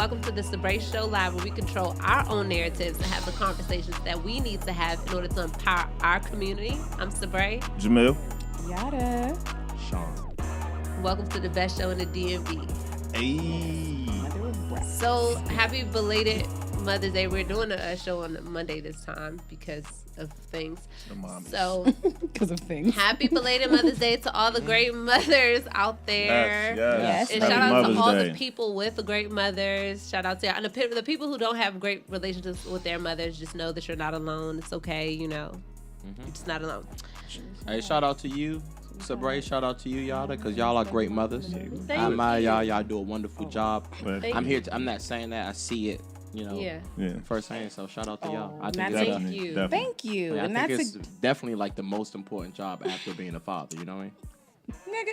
welcome to the Sabrae Show Live, where we control our own narratives and have the conversations that we need to have in order to empower our community. I'm Sabrae. Jameel. Yatta. Sean. Welcome to the best show in the DMV. Hey. So, happy belated Mother's Day. We're doing a show on Monday this time because of things. So, because of things. Happy belated Mother's Day to all the great mothers out there. Yes. And Happy shout out Mother's to all Day. the people with great mothers. Shout out to and the people who don't have great relationships with their mothers. Just know that you're not alone. It's okay, you know. You're just not alone. Hey, shout out to you, Sabrae. Shout out to you, Yatta, because y'all are great mothers. I admire y'all. Y'all do a wonderful job. I'm here to. I'm not saying that. I see it. You know, firsthand. So shout out to y'all. I think Thank you. Thank you. I And think that's it's definitely like the most important job after being a father. You know what I mean?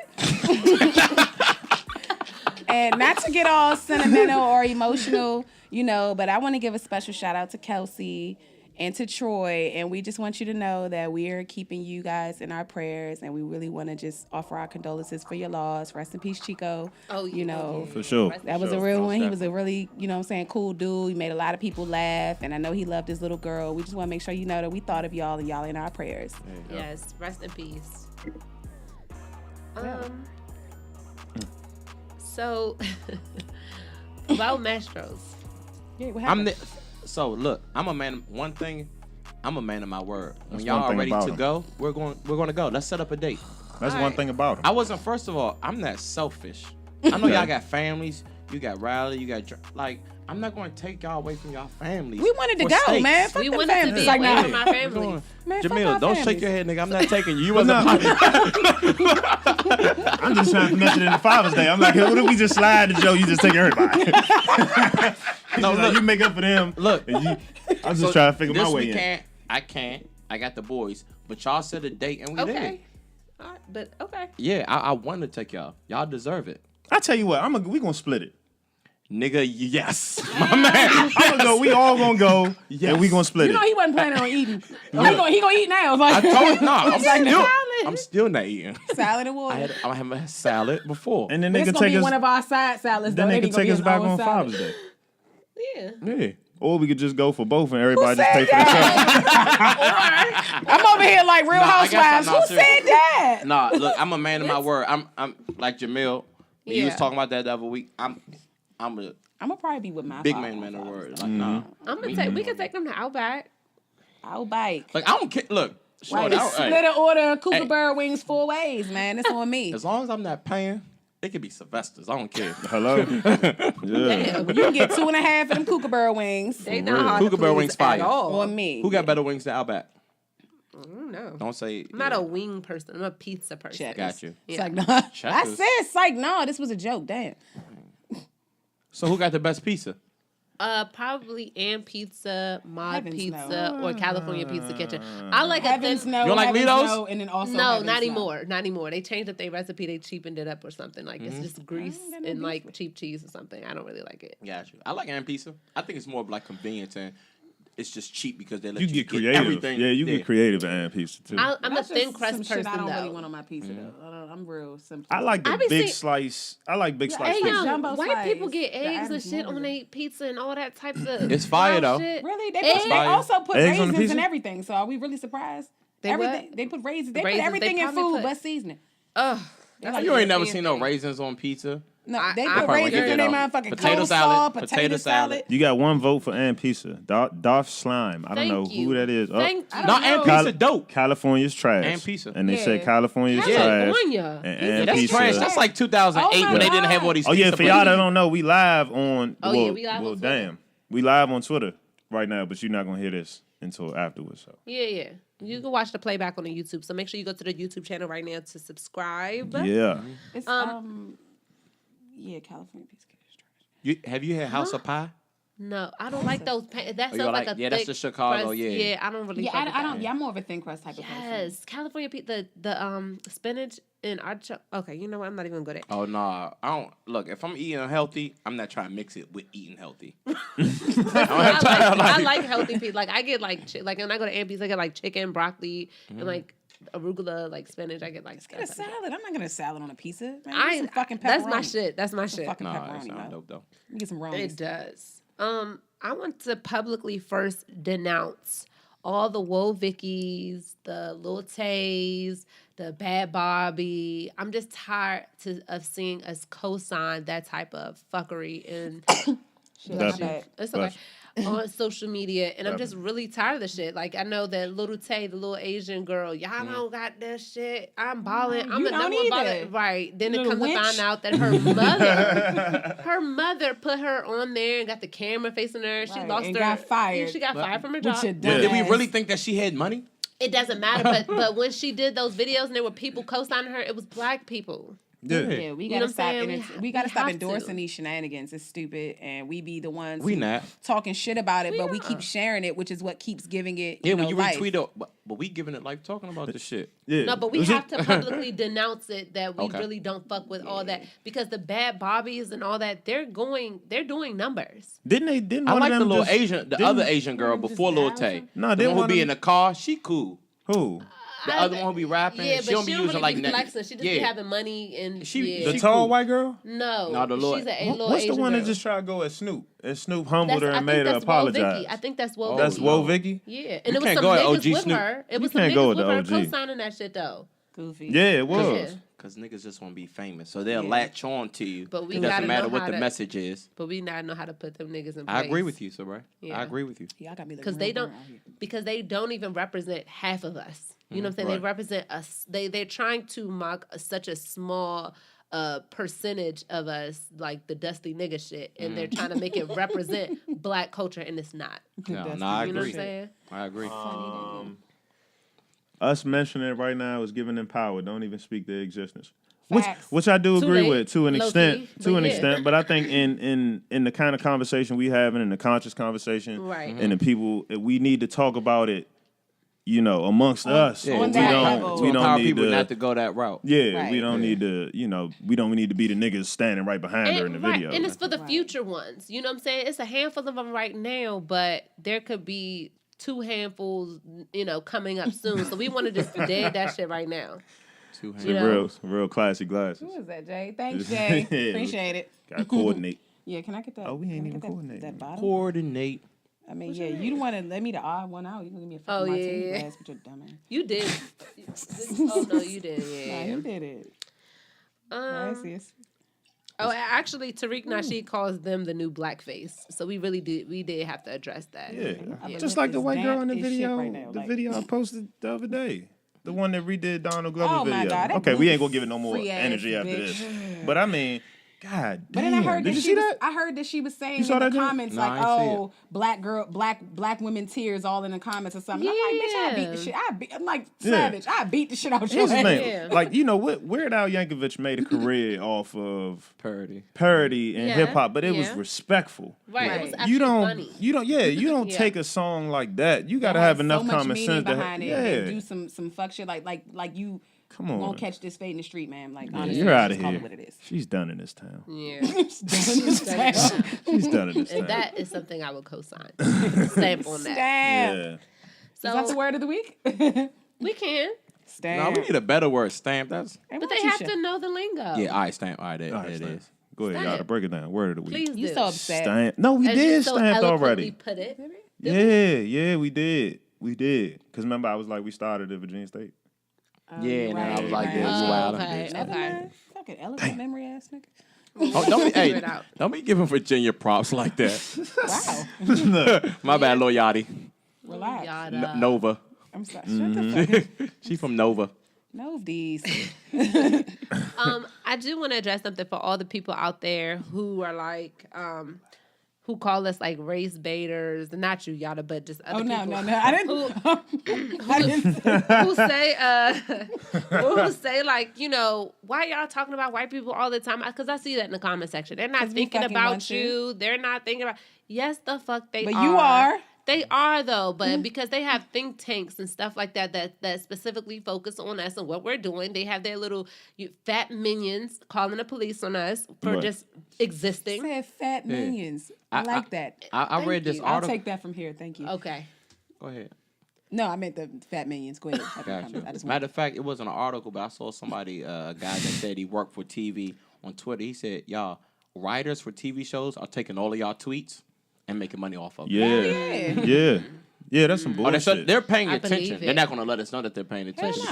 nigga. And not to get all sentimental or emotional, you know, but I want to give a special shout out to Kelsey and to Troy, and we just want you to know that we are keeping you guys in our prayers, and we really want to just offer our condolences for your loss. Rest in peace, Chico. Oh, you know, For sure. that was a real one. He was a really, you know what I'm saying, cool dude. He made a lot of people laugh, and I know he loved his little girl. We just want to make sure you know that we thought of y'all, and y'all in our prayers. Yes, rest in peace. So, about Mastros. Yeah, what happened? So look, I'm a man. One thing, I'm a man of my word. When That's y'all one are thing ready about to him. go, we're going to go. Let's set up a date. That's one thing about him. I wasn't. First of all, I'm not selfish. I know y'all got families. You got Riley. You got like. I'm not going to take y'all away from y'all families. We wanted to for go, steaks. man. Fuck We them wanted to families. be Like, away nah. from our families. Man, fuck Jameel, our don't families. shake your head, nigga. I'm not taking you. You wasn't. I'm just trying to finesse it in the Father's Day. I'm like, hey, what if we just slide to Joe? You just take everybody. No, Like, look. you make up for them. Look. And I'm just So trying to figure this my way we in. can't. I can't. I got the boys. But y'all set a date and we did Okay. it. All right, but okay. Yeah, I want to take y'all. Y'all deserve it. I tell you what, we gonna split it. Nigga, yes. My man. I'm gonna go. We all gonna go, Yes. and we gonna split You know it. he wasn't planning on eating. Oh, he gonna eat now. Like, I told you, no, salad. I'm still not eating. salad and water. I have a salad before. And then But they it's can gonna take be us. one of our side salads. Then though. they It can ain't gonna take be us his back own on salad. Father's Day. Yeah. Yeah. Or we could just go for both, and everybody just pay for themselves. I'm over here like Real Nah, I got Housewives. something. Who said that? Nah, look, I'm a man of my word. I'm like Jameel. When you was Yeah. talking about that the other week. I'm a I'm gonna probably be with my big father man on of Father's word. Day. Like, nah. I'm gonna take. We can take them to Outback. I'll bike. Like, I don't care. Look, Right, short, split an order Kookaburra wings 4 ways, man. It's on me. as long as I'm not paying, it could be Sylvester's. I don't care. Hello. Yeah. You can get 2.5 of them Kookaburra wings They not hard to Kookaburra please wings at fire. all. on me. Who got better wings than Outback? No. Don't say. I'm not a wing person. I'm a pizza person. Check. Got you. It's Yeah. like, nah. I Checkers. said, psych, no, this was a joke. Damn. So who got the best pizza? Probably and Pizza, Mod Heavens Pizza, or California Pizza Kitchen. I like a Heavens thin. no. You don't like Heavens Litos? no, and then also No, Heavens not no. anymore. Not anymore. They changed up their recipe. They cheapened it up or something. Like Mm-hmm. it's just grease got no and beef like with cheap cheese or something. I don't really like it. Got you. I like and pizza. I think it's more of like convenience and it's just cheap because they let You you, get creative. everything. Yeah, you get creative and pizza too. I'm a That's thin just crust some person shit I don't though. really want on my pizza though. I'm real simple. I like the I be big seeing- slice. I like big slice. Hey, pizza. yo, Jumbo white slice, people get the eggs and Adam's shit on hamburger. their pizza and all that types of. It's fire, wild though. shit. Really? They Eggs? also put Eggs on the raisins pizza? and everything. So are we really surprised? They everything. what? They put raisins. They Raisins, put everything they in probably food put- but seasoning. Ugh. You ain't never seen no raisins on pizza. No, I- they I put probably raisins get in their that. motherfucking Potato coleslaw, salad, potato salad. You got one vote for and pizza. Dolph Slime. I don't know Thank you. who that is. Thank you. I No, don't and know. pizza dope. California's trash. And pizza. And they said Yeah. California's trash. California. And That's pizza. trash. That's like 2008 Oh my when they didn't God. have all these. Oh yeah, pizza for y'all that places. don't know, we live on. Oh, yeah, we live on Twitter. Damn, we live on Twitter right now, but you're not gonna hear this until afterwards. So Yeah. You can watch the playback on the YouTube. So make sure you go to the YouTube channel right now to subscribe. yeah, It's yeah, California pizza is trash. Have you had House of Pie? No, I don't like those. That you sounds like like- a yeah, that's thick the Chicago, crust. yeah. Yeah, I don't really. Yeah, fuck with I don't. that. Yeah, I'm more of a thin crust type of person. Yes, California pizza. The spinach and artichoke. Okay, you know what? I'm not even gonna go there. Oh no, I don't. Look, if I'm eating healthy, I'm not trying to mix it with eating healthy. I like healthy pizza. Like I get like when I go to Aunt Pizza, I get like chicken, broccoli, and like arugula, like spinach. I get like. Let's get a salad. I'm not getting a salad on a pizza. Man, some fucking pepperoni. That's my shit. Fucking pepperoni. That sounds dope though. Get some rolls. It does. I want to publicly first denounce all the Woe Vickies, the Lil Tays, the Bad Bobby. I'm just tired of seeing us co-sign that type of fuckery and it's okay. On social media, and I'm just really tired of the shit. Like, I know that Little Tay, the little Asian girl, y'all don't got that shit. I'm balling. I'm the number one baller. Right. Then it comes to find out that her mother put her on there and got the camera facing her. She lost her. Got fired. She got fired from her job. Did we really think that she had money? It doesn't matter, but when she did those videos and there were people co-signing her, it was black people. Yeah, we gotta stop. We gotta stop endorsing these shenanigans. It's stupid, and we be the ones talking shit about it, but we keep sharing it, which is what keeps giving it. Yeah, when you life. retweet it, but we giving it life, talking about the shit. Yeah. No, but we have to publicly denounce it that we really don't fuck with all that, because the Bad Bobbies and all that, they're doing numbers. Didn't I one like of them the other Asian girl before Lil Tay. No, the one who be in the car. She cool. Who? The other one who be rapping, yeah, she don't be using really like flexing. She just be having money and the tall cool. white girl. No, the little. She's a little What's Asian the one girl. that just tried to go at Snoop? And Snoop humbled her and made her Woe apologize. Vicky. I think that's Woe. That's Woe Vicky. Yeah, and it was some niggas with her. It was some niggas with her co-signing that shit though. Goofy. Yeah, it was. Because niggas just want to be famous, so they'll latch on to you. But we it doesn't matter what the message is. But we gotta know how to put them niggas in place. I agree with you, Sabrae. I agree with you. Yeah, I gotta be because they don't even represent half of us. You know what I'm saying? Right. They represent us. They're trying to mock such a small percentage of us, like the dusty nigga shit, and they're trying to make it represent black culture, and it's not. No, I agree. You know what I'm saying? I agree. Us mentioning it right now is giving them power. Don't even speak their existence. Facts. Which I do agree with to an extent. Extent. But I think in the kind of conversation we have and in the conscious conversation, right, and the people, we need to talk about it. You know, amongst us, we don't need people not to go that route. Yeah, right. We don't need to. You know, we don't need to be the niggas standing right behind her in the video. And it's for the future ones. You know what I'm saying? It's a handful of them right now, but there could be 2 handfuls. You know, coming up soon. So we want to just dead that shit right now. 2 handfuls. Real classy glasses. Who is that, Jay? Thanks, Jay. Appreciate it. Gotta coordinate. Yeah, can I get that? Oh, we ain't even coordinate. That bottom? Coordinate. I mean, you don't want to let me the odd one out. You can give me a fucking martini glass with your dumb ass. You did. Oh no, you did. Yeah, you did it. Actually, Tariq Nasheed calls them the new blackface. So we did have to address that. Yeah. Just like the white girl in the video. The video I posted the other day. The one that redid Donald Glover's video. My God, okay, we ain't gonna give it no more energy after this. But I mean, God damn. But then I heard did you see that? I heard that she was saying in the comments black women tears all in the comments or something. I'm like, bitch, I beat the shit. I'm like, savage. I beat the shit out your ass. Like, you know what? Weird Al Yankovic made a career off of parody and hip hop, but it was respectful. Right. It was actually funny. You don't take a song like that. You gotta have enough common sense behind it and do some fuck shit like you. Come on. Won't catch this fade in the street, man. Like, honestly, you're out of here. Call it what it is. She's done in this town. Yeah. She's done in this town. And that is something I would co-sign. Stamp on that. Stamp. Yeah. So, is that the word of the week? We can. Stamp. No, we need a better word. Stamp. But they have to know the lingo. Yeah, all right, stamp. All right, it is. Go ahead, y'all. Break it down. Word of the week. Please do. You so upset. Stamp. No, we did stamp already. Put it. Yeah, we did. We did. Because remember, I was like, we started at Virginia State. And I was like, okay. Fucking eloquent memory ass nigga. Don't be giving Virginia props like that. Wow. My bad, Lil Yachty. Relax. Nova. I'm sorry. Shut the fuck up. She's from Nova. Know these. I do want to address something for all the people out there who are like, who call us like race baiters, not you, Yatta, but just other people. No. I didn't. Who say like, you know, why y'all talking about white people all the time? Because I see that in the comment section. They're not thinking about you. They're not thinking about. Yes, the fuck they are. But you are. They are though, but because they have think tanks and stuff like that specifically focus on us and what we're doing, they have their little fat minions calling the police on us for just existing. I said fat minions. I like that. I read this article. I'll take that from here. Thank you. Okay. Go ahead. No, I meant the fat minions. Go ahead. Matter of fact, it wasn't an article, but I saw somebody, a guy that said he worked for TV on Twitter. He said, y'all, writers for TV shows are taking all of y'all tweets and making money off of it. Yeah, that's some bullshit. They're paying attention. They're not going to let us know that they're paying attention.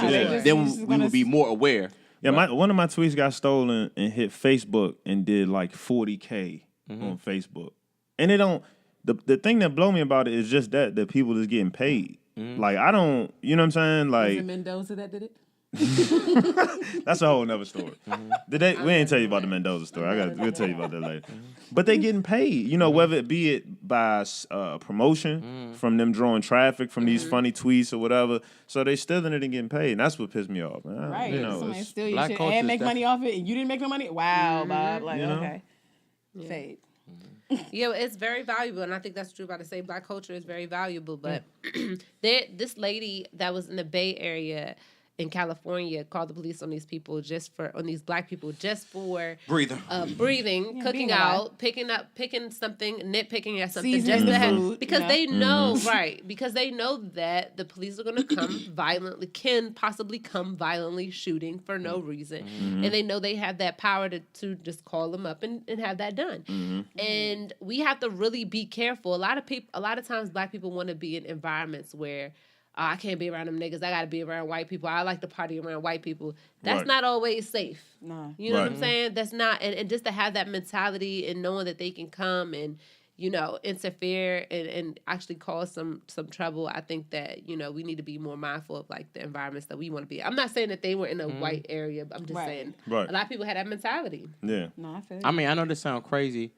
Then we will be more aware. Yeah, one of my tweets got stolen and hit Facebook and did like 40K on Facebook. And it don't. The thing that blow me about it is just that people is getting paid. Like I don't, you know what I'm saying? Like was it Mendoza that did it? That's a whole nother story. We ain't tell you about the Mendoza story. We'll tell you about that later. But they getting paid, you know, whether it be it by promotion from them drawing traffic from these funny tweets or whatever. So they stealing it and getting paid, and that's what pissed me off. Man. Right? You know, somebody steal your shit and make money off it, and you didn't make no money. Wow, Bob. Like okay, fade. Yeah, it's very valuable, and I think that's what you're about to say. Black culture is very valuable, but this lady that was in the Bay Area in California called the police on these people on these black people just for breathing, cooking out, picking something, nitpicking at something, just to have, because they know because they know that the police are going to can possibly come violently shooting for no reason, and they know they have that power to just call them up and have that done, and we have to really be careful. A lot of times black people want to be in environments where I can't be around them niggas. I got to be around white people. I like to party around white people. That's not always safe. No. You know what I'm saying? That's not, and just to have that mentality and knowing that they can come and, you know, interfere and actually cause some trouble. I think that, you know, we need to be more mindful of like the environments that we want to be. I'm not saying that they were in a white area, but I'm just saying a lot of people had that mentality. Yeah. No, I feel I mean, I know this sounds crazy.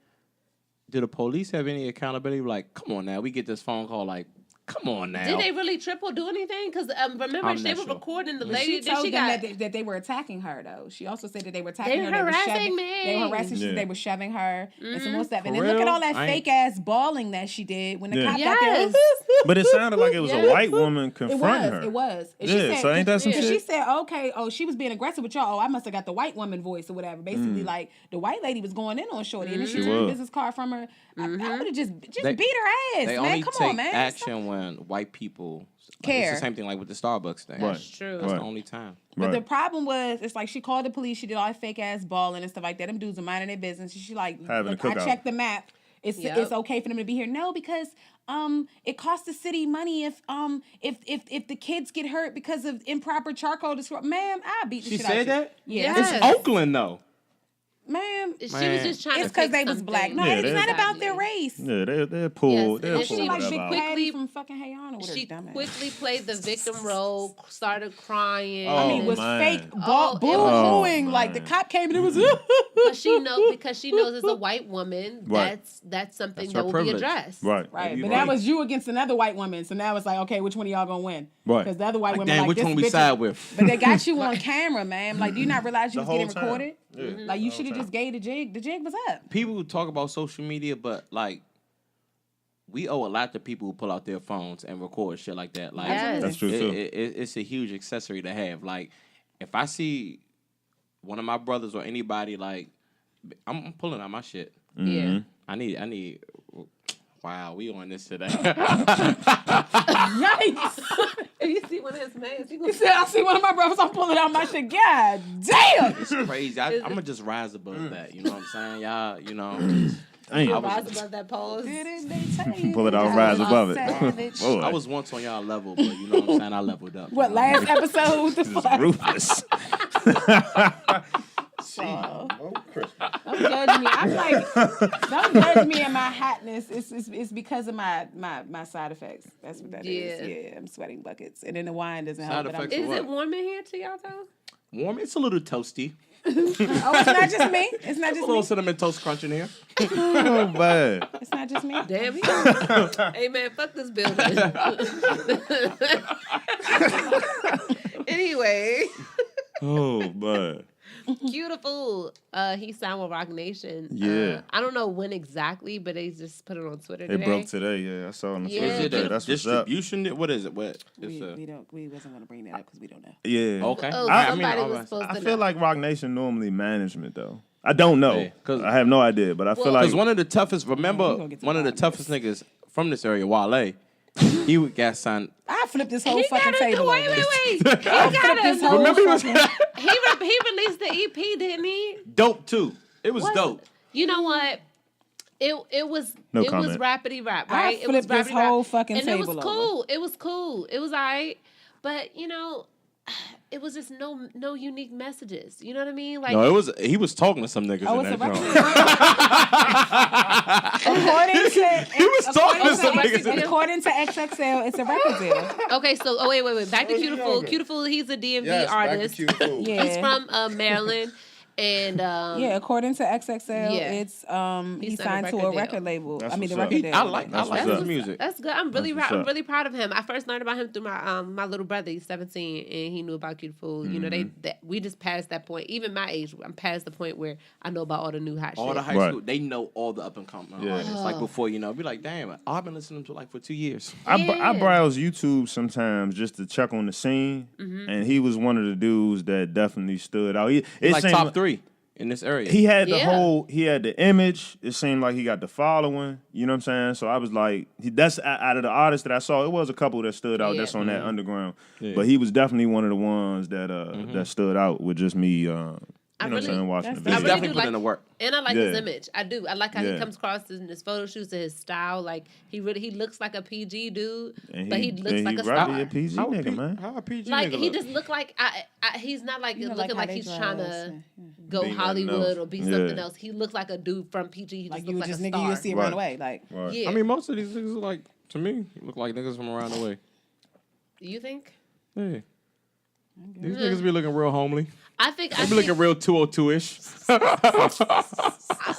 Do the police have any accountability? Like, come on now, we get this phone call like, come on now. Did they really triple do anything? Because remember, they were recording the lady. She told them that they were attacking her, though. She also said that they were attacking her. They were harassing me. They were shoving her and some more stuff. And then look at all that fake-ass bawling that she did when the cop got there. But it sounded like it was a white woman confronting her. It was. And she said, so ain't that some shit? She said, okay, she was being aggressive with y'all. I must have got the white woman voice or whatever. Basically, like, the white lady was going in on Shorty. And then she took a business card from her. I would have just beat her ass, man. Come on, man. They only take action when white people care. It's the same thing like with the Starbucks thing. That's true. That's the only time. But the problem was, it's like she called the police. She did all that fake ass balling and stuff like that. Them dudes are minding their business. She like, look, I checked the map. It's okay for them to be here. No, because it costs the city money if the kids get hurt because of improper charcoal disposal. Ma'am, I beat the shit out of you. She said that? Yeah. It's Oakland though. Ma'am, she was just trying to. It's because they was black. No, it's not about their race. Yeah, they're pulled. Yes. They're pulled. She quickly from fucking Hey On. She quickly played the victim role, started crying. I mean, was fake boo-hooing. Like the cop came and it was. But she knows because she knows as a white woman, that's something that will be addressed. Right. But that was you against another white woman. So now it's like, okay, which one of y'all gonna win? Right. Because the other white women like which this one we side with. But they got you on camera, man. Like, do you not realize you was getting recorded? Yeah. Like you should have just gave the jig. The jig was up. People talk about social media, but like we owe a lot to people who pull out their phones and record shit like that. Like that's true too. It's a huge accessory to have. Like if I see one of my brothers or anybody, like I'm pulling out my shit. Yeah. I need. Wow, we on this today. Yikes! If you see one of his mans, he said, I see one of my brothers, I'm pulling out my shit. God damn! It's crazy. I'm going to just rise above that. You know what I'm saying? Y'all, you know. Rise above that pose. Pull it out, rise above it. I was once on y'all level, but you know what I'm saying? I leveled up. What, last episode? What the fuck? Ruthless. Don't judge me. I'm like, don't judge me in my hotness. It's because of my side effects. That's what that is. Yeah, I'm sweating buckets, and then the wine doesn't help. Is it warm in here to y'all though? Warm? It's a little toasty. Oh, it's not just me. It's not just a little cinnamon toast crunch in here. Oh man, it's not just me. Damn, hey man, fuck this building. Anyway. Oh man. Beautiful. He signed with Roc Nation. Yeah. I don't know when exactly, but they just put it on Twitter today. It broke today, yeah. I saw on the Twitter. Is it a that's distribution? What is it? What? We wasn't going to bring that up because we don't know. Yeah. Okay. Oh, I feel like Roc Nation normally management, though. I don't know. Because I have no idea, but I feel like... Because one of the toughest, remember, one of the toughest niggas from this area, Wale, He got signed. I flipped this whole fucking table. Wait. He got it. Remember he released the EP, didn't he? Dope too. It was dope. You know what? It was was rapidy rap, right? I flipped this whole fucking table. And it was cool. It was cool. It was alright. But it was just no unique messages. You know what I mean? Like no, he was talking to some niggas in that joint. According to XXL, it's a record deal. Okay, so wait. Back to Cutiful. Cutiful, he's a DMV artist. He's from Maryland. And according to XXL, it's he signed to a record label. That's the record deal. I like his music. That's good. I'm really proud of him. I first learned about him through my little brother. He's 17, and he knew about Cutiful. Mm-hmm. We just passed that point. Even my age, I'm past the point where I know about all the new hot shit. All the high school, they know all the up and coming artists. Like before, be like, damn, I've been listening to for 2 years. I browse YouTube sometimes just to check on the scene, and he was one of the dudes that definitely stood out. It's like top 3. In this area, he had he had the image. It seemed like he got the following. You know what I'm saying? So I was like, that's out of the artists that I saw. It was a couple that stood out. That's on that underground, but he was definitely one of the ones that that stood out with just me. Watching the video. He's definitely put in the work. And I like his image. I do. I like how he comes across in his photo shoots and his style. Like he looks like a PG dude, but he looks like a star. A PG nigga, man. How a PG like nigga he just look like he's not like looking like he's trying to go Hollywood or be something else. He looks like a dude from PG. He just looks like a star. Nigga you see around the way. I mean, most of these niggas look like, to me, look like niggas from around the way. You think? Yeah. These niggas be looking real homely. I think be looking real 202-ish.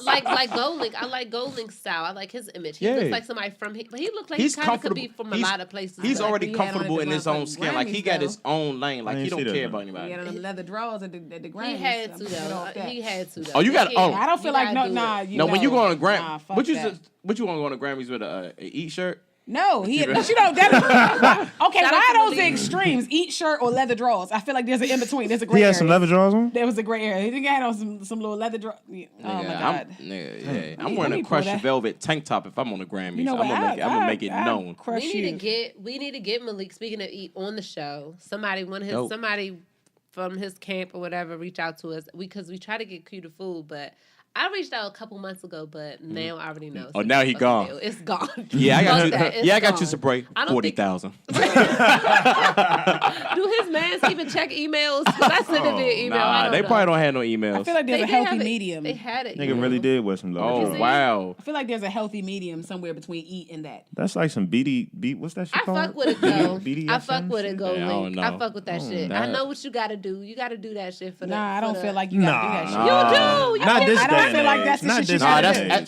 like GoldLink. I like GoldLink's style. I like his image. He looks like somebody from here, but he looks like he kind of could be from a lot of places. He's already comfortable in his own skin. Like he got his own lane. Like he don't care about anybody. He had them leather drawers at the Grammys. He had to though. Oh, you got. Oh, I don't feel like no. When you go on a Grammy, what you want to go on a Grammys with a eat shirt? No, but that okay. Why are those the extremes? Eat shirt or leather drawers? I feel like there's an in between. There's a gray area. He had some leather drawers on. There was a gray area. He had on some little leather drawers. Oh my god. I'm wearing a crushed velvet tank top if I'm on the Grammys. You know I'm gonna make it known. We need to get Malik. Speaking of eat on the show, somebody from his camp or whatever reach out to us because we try to get Cutiful, but. I reached out a couple months ago, but now I already know. Oh, now he gone. It's gone. Yeah, I got you. I got you, Sabrae. 40,000. Do his mans even check emails? Because I sent it via email. Nah, they probably don't have no emails. I feel like there's a healthy medium. They had it. Nigga really did wear some low. Oh wow. I feel like there's a healthy medium somewhere between eat and that. That's like some BD. What's that shit called? I fuck with it though. I fuck with it. GoldLink. I fuck with that shit. I know what you got to do. You got to do that shit for the. Nah, I don't feel like you got to do that shit. You do. Not this day. I don't feel like that's the shit.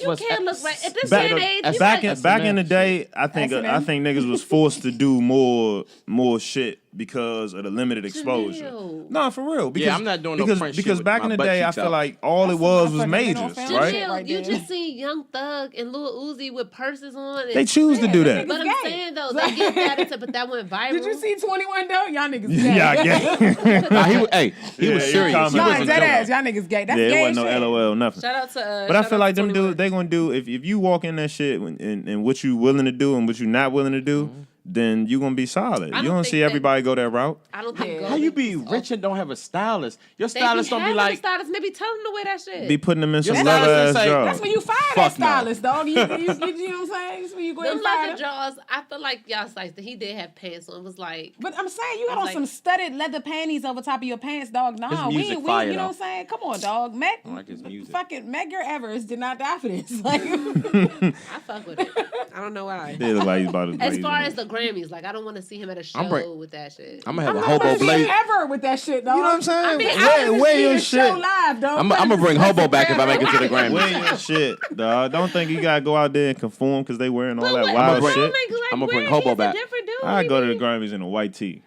You can't look right at this day and age. Back in the day, I think niggas was forced to do more shit because of the limited exposure. Jameel. No, for real. Because, I'm not doing no French shit because back in the day, I feel like all it was majors, right? Jameel, you just see Young Thug and Lil Uzi with purses on. They choose to do that. But I'm saying though, they get that into, but that went viral. Did you see 21 though? Y'all niggas gay. Yeah, gay. He was serious. Nah, dead ass. Y'all niggas gay. That's gay. It wasn't no LOL, nothing. Shout out to. But I feel like them dudes, they gonna do if you walk in that shit and what you willing to do and what you not willing to do. Then you gonna be solid. You don't see everybody go that route. I don't think. How you be rich and don't have a stylist? Your stylist don't be like. Stylist, maybe tell them to wear that shit. Be putting them in some leather ass drawers. That's when you fire that stylist, dog. You know what I'm saying? That's when you go and fire leather drawers. I feel like y'all like he did have pants on. It was like. But I'm saying you got on some studded leather panties over top of your pants, dog. Nah, we you know what I'm saying? Come on, dog. Meg, I like his music. Fucking Medgar Evers did not die for this. Like, I fuck with it. I don't know why. They look like he's about to. As far as the Grammys, like I don't want to see him at a show with that shit. I'm gonna have a hobo blaze ever with that shit, dog. You know what I'm saying? I mean, wear your shit. Live, dog. I'm gonna bring hobo back if I make it to the Grammys. Wear your shit, dog. Don't think you gotta go out there and conform because they wearing all that wild shit. I'm gonna bring hobo back. I go to the Grammys in a white tee.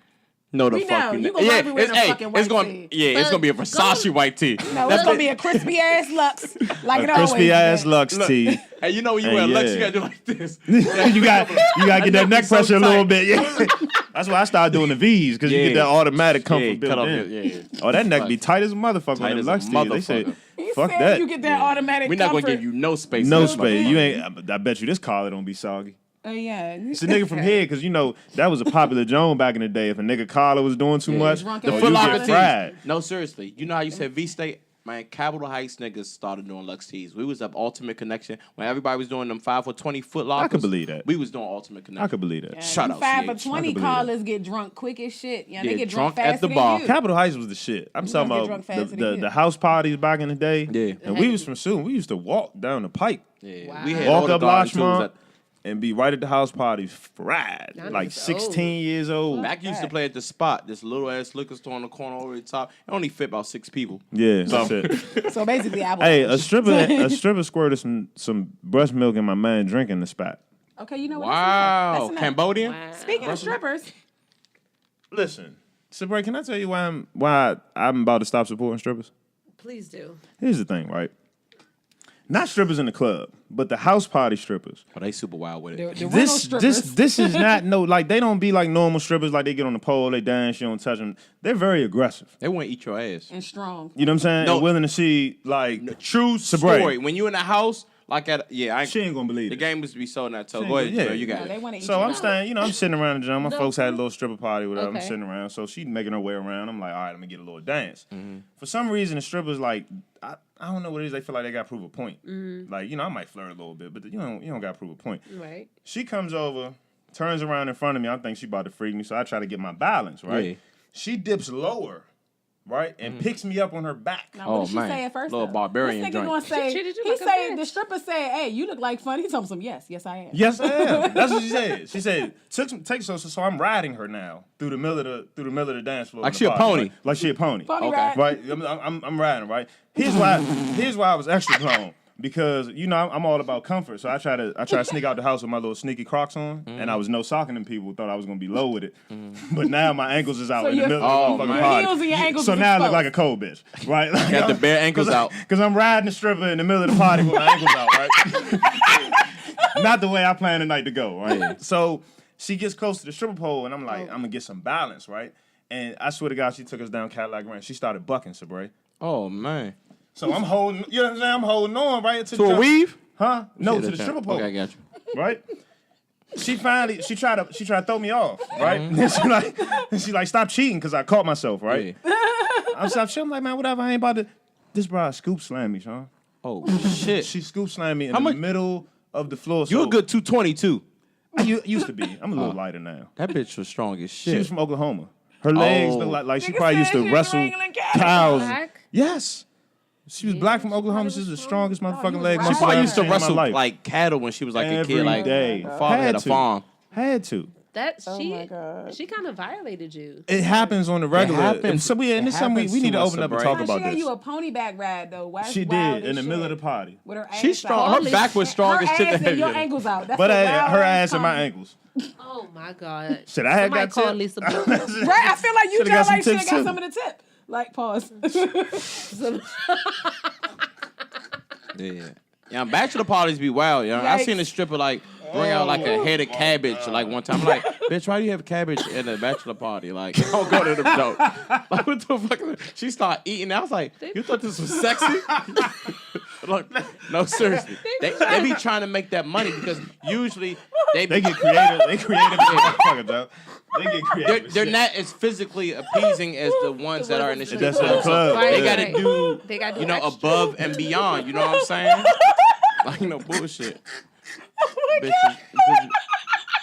No, the fuck you. It's gonna be a Versace white tee. No, it's gonna be a crispy ass Lux, like it always. Crispy ass Lux tee. Hey, you know when you wear Lux, you gotta do like this. you gotta get that neck pressure a little bit. Yeah. That's why I started doing the V's because you get that automatic comfort built in. Oh, that neck be tight as a motherfucker on the Lux tees. They say, fuck that. You get that automatic. We're not gonna give you no space. No space. You ain't. I bet you this collar don't be soggy. Oh, yeah. It's a nigga from here, because, you know, that was a popular joke back in the day. If a nigga collar was doing too much, the Foot Locker tees. No, seriously. You know how you said V-State? Man, Capitol Heights niggas started doing Lux tees. We was up Ultimate Connection when everybody was doing them 5 for 20 Foot Lockers. I could believe that. We was doing Ultimate Connection. I could believe that. Yeah, Shout out 5 for 20 callers get drunk quick as shit. Yeah, they get drunk faster at the bar. than you. Capitol Heights was the shit. I'm talking about the house parties back in the day. Yeah. And we was from Soon. We used to walk down the pike. Yeah. Wow. We had walk up Larchmont and be right at the house party, fried, like 16 years old. Back used to play at the Spot, this little ass liquor store on the corner over the top. It only fit about 6 people. Yeah, that's it. So basically, hey, a stripper squirted some breast milk in my man drinking the spot. Okay, you know what? Wow, Cambodian. Wow. Speaking of strippers, listen, Sabrae, can I tell you why I'm about to stop supporting strippers? Please do. Here's the thing, right? Not strippers in the club, but the house party strippers. Oh, they super wild with it. This is not like they don't be like normal strippers, like they get on the pole, they dance, you don't touch them. They're very aggressive. They want to eat your ass. And strong. You know what I'm saying? No. And willing to see like true Sabrae. story. When you in the house, like she ain't gonna believe the it. game must be so not told. Go ahead, Jameel, you got it. So I'm staying, I'm sitting around the gym. My folks had a little stripper party, whatever. I'm sitting around. So she's making her way around. I'm like, all right, let me get a little dance. Mm-hmm. For some reason, the strippers like, I don't know what it is. They feel like they got to prove a point. Mm-hmm. Like, I might flirt a little bit, but you don't got to prove a point. Right. She comes over, turns around in front of me. I think she about to freak me, so I try to get my balance, right? Yeah. She dips lower, right, and picks me up on her back. Now, what did she say at first? Little barbarian joint. Gonna say, the stripper said, hey, you look like fun. He told him, yes, I am. Yes, I am. That's what she said. She said, so I'm riding her now through the middle of the dance floor. Like she a pony. Right? Like she a pony. Pony ride. Right? I'm riding, right? Here's why I was extra grown. Because I'm all about comfort, so I try to sneak out the house with my little sneaky Crocs on, and I was no socking them people. Thought I was gonna be low with it, but now my ankles is out in the middle of the fucking party. Heels and your ankles so now I look like a cold bitch, right? Like, got the bare ankles out because I'm riding the stripper in the middle of the party with my ankles out, right? Not the way I planned the night to go, right? Yeah. So she gets close to the stripper pole, and I'm like, I'm gonna get some balance, right? And I swear to God, she took us down Cadillac Ranch. She started bucking, Sabrae. Oh man. So I'm holding, you know what I'm saying? I'm holding on right to a weave? Huh? No, to the stripper pole. Okay, I got you. Right? She tried to throw me off, right? Mm-hmm. she like stop cheating because I caught myself, right? Yeah. I'm like, man, whatever. I ain't about to. This bro scoop slammed me, Sean. Oh shit! She scoop slammed me in the middle of the floor. You a good 220 too. I used to be. I'm a little lighter now. That bitch was strong as shit. She was from Oklahoma. Her legs look like she probably used to wrestle cows. Yes. She was black from Oklahoma. She's the strongest motherfucking leg. She probably used to wrestle like cattle when she was like a kid. Like her father had a farm. Had to. She kind of violated you. It happens on the regular. So we need to open up and talk about this. She gave you a pony back ride though. She did in the middle of the party. With her ass She's strong. Her back was strong as shit. And your ankles out. But her ass and my ankles. Oh my God. Should I have got called Lisa Blue. Right? I feel like you just like should have got some of the tip. Like pause. Yeah, bachelor parties be wild, yo. I seen a stripper like bring out like a head of cabbage like one time. I'm like, bitch, why do you have cabbage at a bachelor party? Like, don't go to the dope. Like, what the fuck? She started eating. I was like, you thought this was sexy? Look, no, seriously. They be trying to make that money because usually they get creative. They creative. They get creative. They're not as physically appeasing as the ones that are in the strip club. They gotta do above and beyond. You know what I'm saying? Like, bullshit. Oh my God.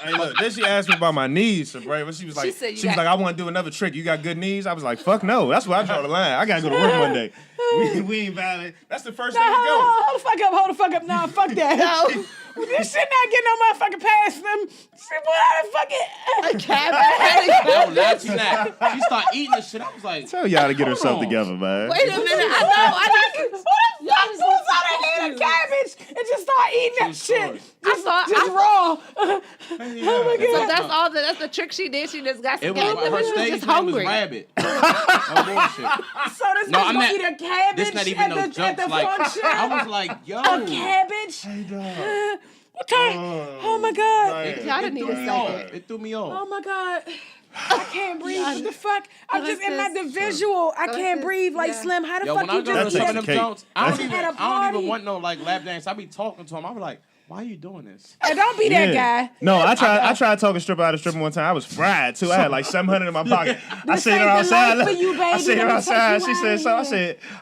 Hey, look, then she asked me about my knees, Sabrae. She was like, I want to do another trick. You got good knees? I was like, fuck no. That's where I draw the line. I gotta go to work one day. We ain't valid. That's the first thing to go. Hold the fuck up. No, fuck that. No. This shit not getting no motherfucking past them. She put out a fucking cabbage. No, not. She started eating this shit. I was like, tell y'all to get herself together, man. Wait a minute. I know. Y'all pulls out a head of cabbage and just start eating that shit. Just raw. Oh my God. So that's the trick she did. She just got some her stage name was Rabbit. No bullshit. So this bitch gonna eat a cabbage this not even no jokes. Like, I was like, yo. A cabbage? Hey, dog. Okay. Oh my God. Y'all didn't need a second. It threw me off. Oh my God. I can't breathe. What the fuck? I'm just in my visual. I can't breathe. Like Slim, how the fuck you just some of them jokes, I don't even want no like lap dance. I be talking to him. I be like, Why are you doing this? Hey, don't be that guy. No, I tried talking stripper out of stripping one time. I was fried too. I had like $700 in my pocket. I seen her outside. I seen her outside. She said so.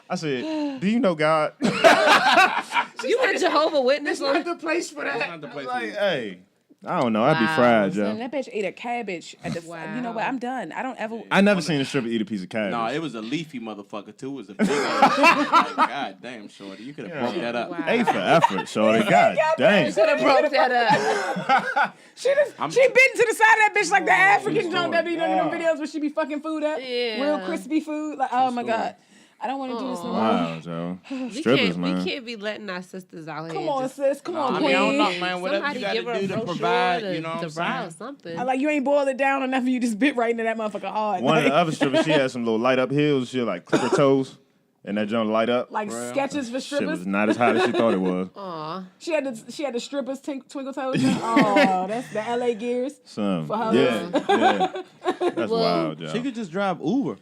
I said, do you know God? You were a Jehovah's Witness. It's not the place for that. It's not the place. Like, hey. I don't know. I'd be fried, Joe. That bitch ate a cabbage. You know what? I'm done. I never seen a stripper eat a piece of cabbage. No, it was a leafy motherfucker too. It was a big like, God damn, shorty. You could have broke that up. Wow. A for effort, shorty. God damn. Could have broke that up. She been to the side of that bitch like the African joint that be doing them videos where she be fucking food up. Yeah. Real crispy food. Like, oh my God. I don't want to do this no more. Wow, Joe. Strippers, man. We can't be letting our sisters out here. Come on, sis. Come on, I mean, I don't know, man. Whatever you got to do to provide, you know what I'm saying? Something. I like you ain't boiled it down enough and you just bit right into that motherfucker hard. One of the other strippers, she had some little light up heels. She like clip her toes. And that joint light up. Like sketches for strippers? Shit was not as hot as she thought it was. Aw. She had the strippers twinkle toes. Oh, that's the LA gears. For her. Yeah. That's wild, Joe. She could just drive Uber.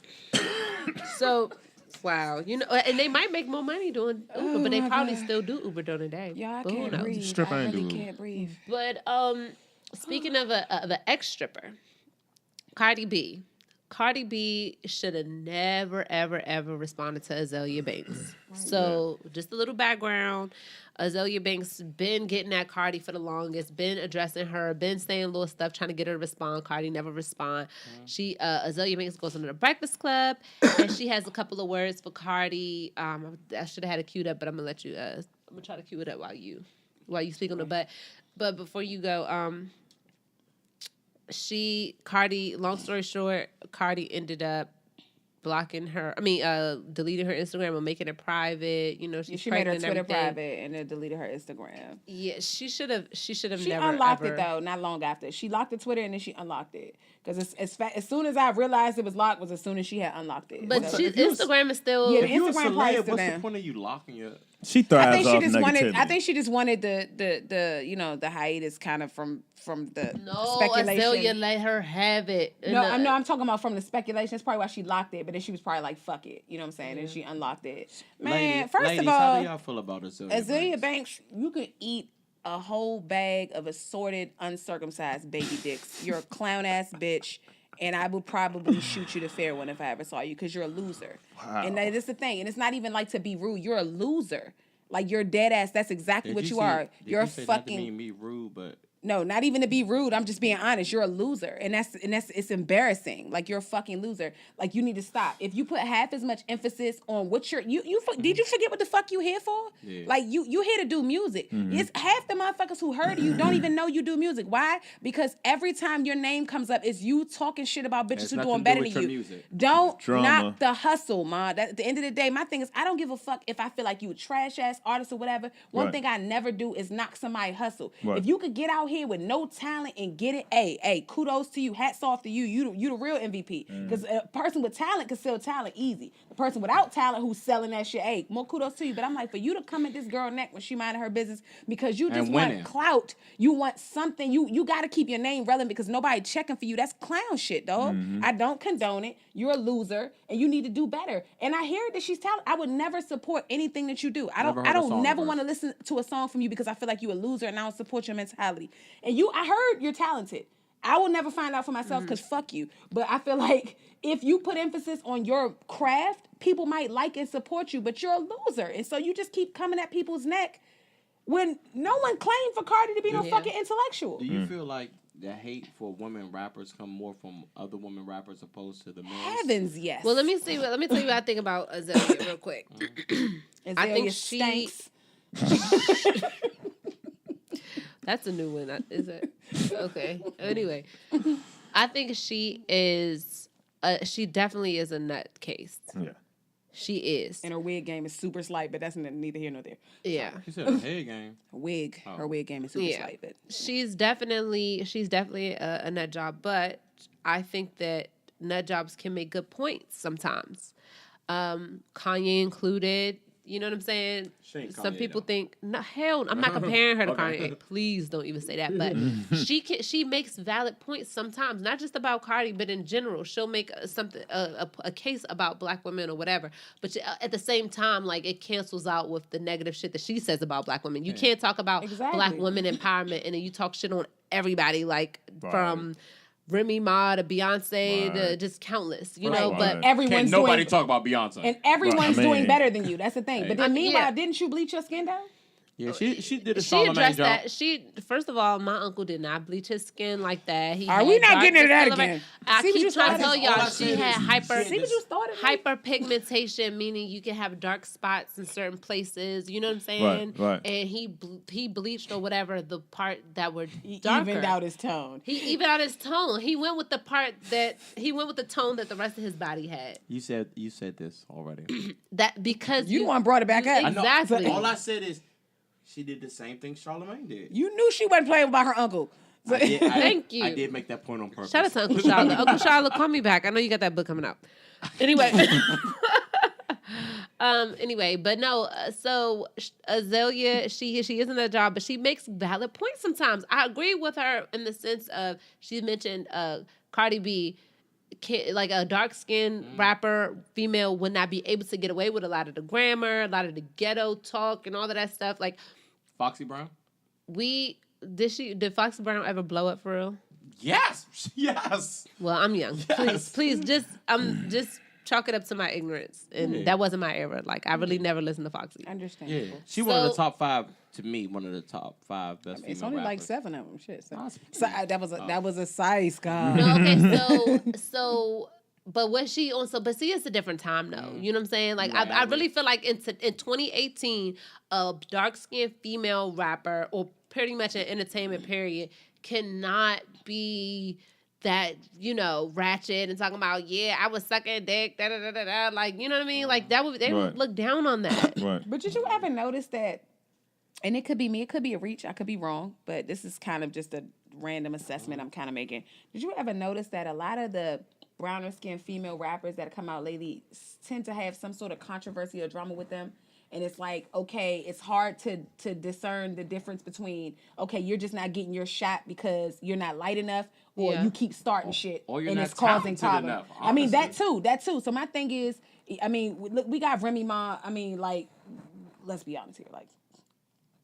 So... Wow, and they might make more money doing Uber, but they probably still do Uber during the day. Yeah, I can't breathe. Stripper I ain't really do can't breathe. But speaking of an ex-stripper, Cardi B should have never, ever, ever responded to Azealia Banks. So just a little background. Azealia Banks been getting at Cardi for the longest, been addressing her, been saying little stuff, trying to get her to respond. Cardi never respond. Azealia Banks goes into the Breakfast Club, and she has a couple of words for Cardi. I should have had it queued up, but I'm gonna let you. I'm gonna try to cue it up while you speak on it. But before you go, Cardi. Long story short, Cardi ended up deleting her Instagram and making it private. She made her Twitter private and then deleted her Instagram. Yeah, she should have. She never unlocked it though. Not long after she locked the Twitter and then she unlocked it because as soon as I realized it was locked was as soon as she had unlocked it. But Instagram is still. Yeah, if you're Instagram a celeb, what's the point of you locking it? She thrives off negativity. I think she just wanted the hiatus kind of from the speculation. Azealia let her have it. I'm talking about from the speculation. That's probably why she locked it. But then she was probably like, "Fuck it," you know what I'm saying? And she unlocked it. Man, first of all, how do y'all feel about Azealia Banks? You can eat a whole bag of assorted uncircumcised baby dicks. You're a clown ass bitch. And I would probably shoot you the fair one if I ever saw you because you're a loser. Wow. And that's the thing. And it's not even like to be rude. You're a loser. Like you're dead ass. That's exactly what you are. You're a fucking. Not to mean me rude, but. No, not even to be rude. I'm just being honest. You're a loser. And that's it's embarrassing. Like you're a fucking loser. Like you need to stop. If you put half as much emphasis on what did you forget what the fuck you here for? Yeah. Like you here to do music. Mm-hmm. It's half the motherfuckers who heard you don't even know you do music. Why? Because every time your name comes up, it's you talking shit about bitches who doing better than you. Music. Don't knock the hustle, ma. At the end of the day, my thing is I don't give a fuck if I feel like you a trash ass artist or whatever. One thing I never do is knock somebody's hustle. Right. If you could get out here with no talent and get it, hey, kudos to you. Hats off to you. You the real MVP. Because a person with talent can sell talent easy. The person without talent who's selling that shit, hey, more kudos to you. But I'm like, for you to come at this girl neck when she minding her business because you just want clout, you want something, you got to keep your name relevant because nobody checking for you. That's clown shit, dog. Mm-hmm. I don't condone it. You're a loser and you need to do better. And I hear that she's talented. I would never support anything that you do. I don't never want to listen to a song from you because I feel like you a loser and I don't support your mentality. And I heard you're talented. I will never find out for myself because fuck you. But I feel like if you put emphasis on your craft, people might like and support you, but you're a loser. And so you just keep coming at people's neck when no one claimed for Cardi to be no fucking intellectual. Do you feel like the hate for women rappers come more from other women rappers opposed to the men? Heavens, yes. Well, let me tell you what I think about Azealia real quick. I think she stinks. That's a new one, is it? Okay. Anyway, I think she is. She definitely is a nutcase. Yeah. She is. And her wig game is super slight, but that's neither here nor there. Yeah. She said her head game. Her wig game is super slight, but she's definitely a nut job. But I think that nut jobs can make good points sometimes. Kanye included. You know what I'm saying? Some people think, no, hell, I'm not comparing her to Kanye. Please don't even say that. But she makes valid points sometimes, not just about Cardi, but in general. She'll make a case about black women or whatever. But at the same time, like, it cancels out with the negative shit that she says about black women. You can't talk about black women empowerment and then you talk shit on everybody, like from Remy Ma to Beyonce to just countless, you know. But everyone's nobody talk about Beyonce, and everyone's doing better than you. That's the thing. But then meanwhile, didn't you bleach your skin down? Yeah, she did a She addressed job. that. First of all, my uncle did not bleach his skin like that. Are we not getting into that again? I keep trying to tell y'all she had hyperpigmentation, meaning you can have dark spots in certain places. You know what I'm saying? Right. And he bleached or whatever the part that were darker. He evened out his tone. He went with the tone that the rest of his body had. You said this already. That because you the one brought it back up. Exactly. All I said is. She did the same thing Charlamagne did. You knew she wasn't playing about her uncle. Thank you. I did make that point on purpose. Shout out to Uncle Charlotte. Uncle Charlotte, call me back. I know you got that book coming out. Anyway. But no, so Azealia, she is in that job, but she makes valid points sometimes. I agree with her in the sense of she mentioned Cardi B, like a dark-skinned rapper, female, would not be able to get away with a lot of the grammar, a lot of the ghetto talk, and all of that stuff. Like Foxy Brown. Did Foxy Brown ever blow up for real? Yes. Well, I'm young. Yes. Please, just chalk it up to my ignorance, and that wasn't my era. Like I really never listened to Foxy. Understand? Yeah, she one of the top 5 to me. One of the top 5 best. It's only rappers. like 7 of them. Shit. That was a size, God. No, okay, so. But what she on? But see, it's a different time, though. You know what I'm saying? Like, right, I really feel like in 2018, a dark-skinned female rapper, or pretty much an entertainment period, cannot be that, ratchet and talking about, I was sucking dick, da-da-da-da-da. Like, you know what I mean? Like, they would look down on that. Right. But did you ever notice that, and it could be me, it could be a reach, I could be wrong, but this is kind of just a random assessment I'm kind of making. Did you ever notice that a lot of the browner skinned female rappers that come out lately tend to have some sort of controversy or drama with them? And it's like, okay, it's hard to discern the difference between, okay, you're just not getting your shot because you're not light enough, or you keep starting shit and it's causing problems. I mean, that too. So my thing is, look, we got Remy Ma. Let's be honest here, like,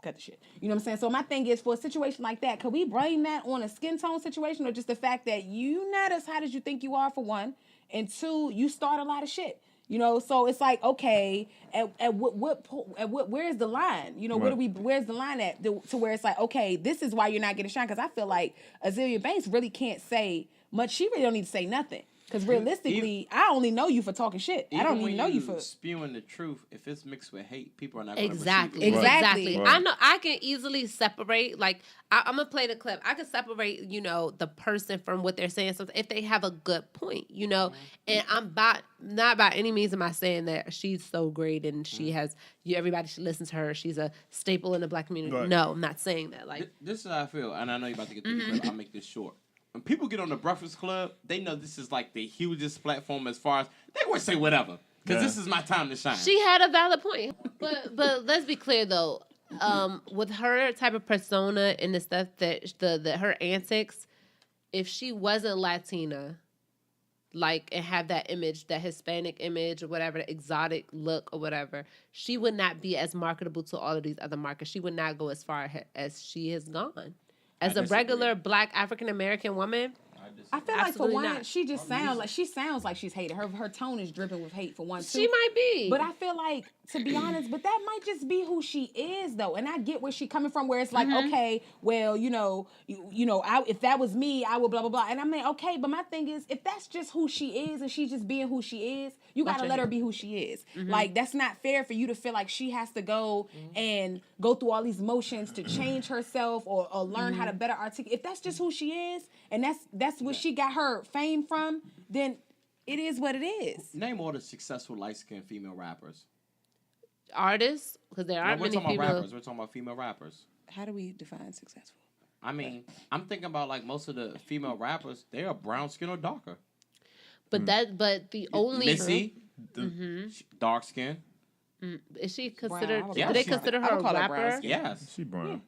cut the shit. You know what I'm saying? So my thing is, for a situation like that, could we blame that on a skin tone situation, or just the fact that you not as hot as you think you are, for one, and two, you start a lot of shit. So it's like, okay, at what where's the line? Right. Where's the line at to where it's like, okay, this is why you're not getting shine? Because I feel like Azealia Banks really can't say much. She really don't need to say nothing. Because realistically, I only know you for talking shit. I don't even know you for spewing the truth. If it's mixed with hate, people are not exactly. Exactly. Right. I know I can easily separate. Like I'm gonna play the clip. I can separate, the person from what they're saying. So if they have a good point, and I'm not by any means am I saying that she's so great and she has everybody should listen to her. She's a staple in the black community. Right. No, I'm not saying that. Like this is how I feel, and I know you're about to get to the clip. I'll make this short. When people get on the Breakfast Club, they know this is like the hugest platform as far as they would say whatever. Because this is my time to shine. She had a valid point. But let's be clear though, with her type of persona and the stuff that her antics, if she wasn't Latina, like, and have that image, that Hispanic image or whatever, the exotic look or whatever, she would not be as marketable to all of these other markets. She would not go as far as she has gone. As a regular black African American woman, I feel like for one, she just sounds like she's hated. Her tone is dripping with hate for one too. She might be. But I feel like, to be honest, but that might just be who she is though. And I get where she's coming from, where it's like, okay, well, if that was me, I would blah blah blah. And I'm like, okay, but my thing is, if that's just who she is and she's just being who she is, you gotta let her be who she is. Like, that's not fair for you to feel like she has to go and go through all these motions to change herself or learn how to better articulate. If that's just who she is, and that's what she got her fame from, then it is what it is. Name all the successful light-skinned female rappers. Artists, because there aren't many female rappers. We're talking about female rappers. How do we define successful? I mean, I'm thinking about like most of the female rappers. They are brown skin or darker. But the only Missy, dark skin. Is she considered? Brown. Do they consider her a rapper? Yes, she brown.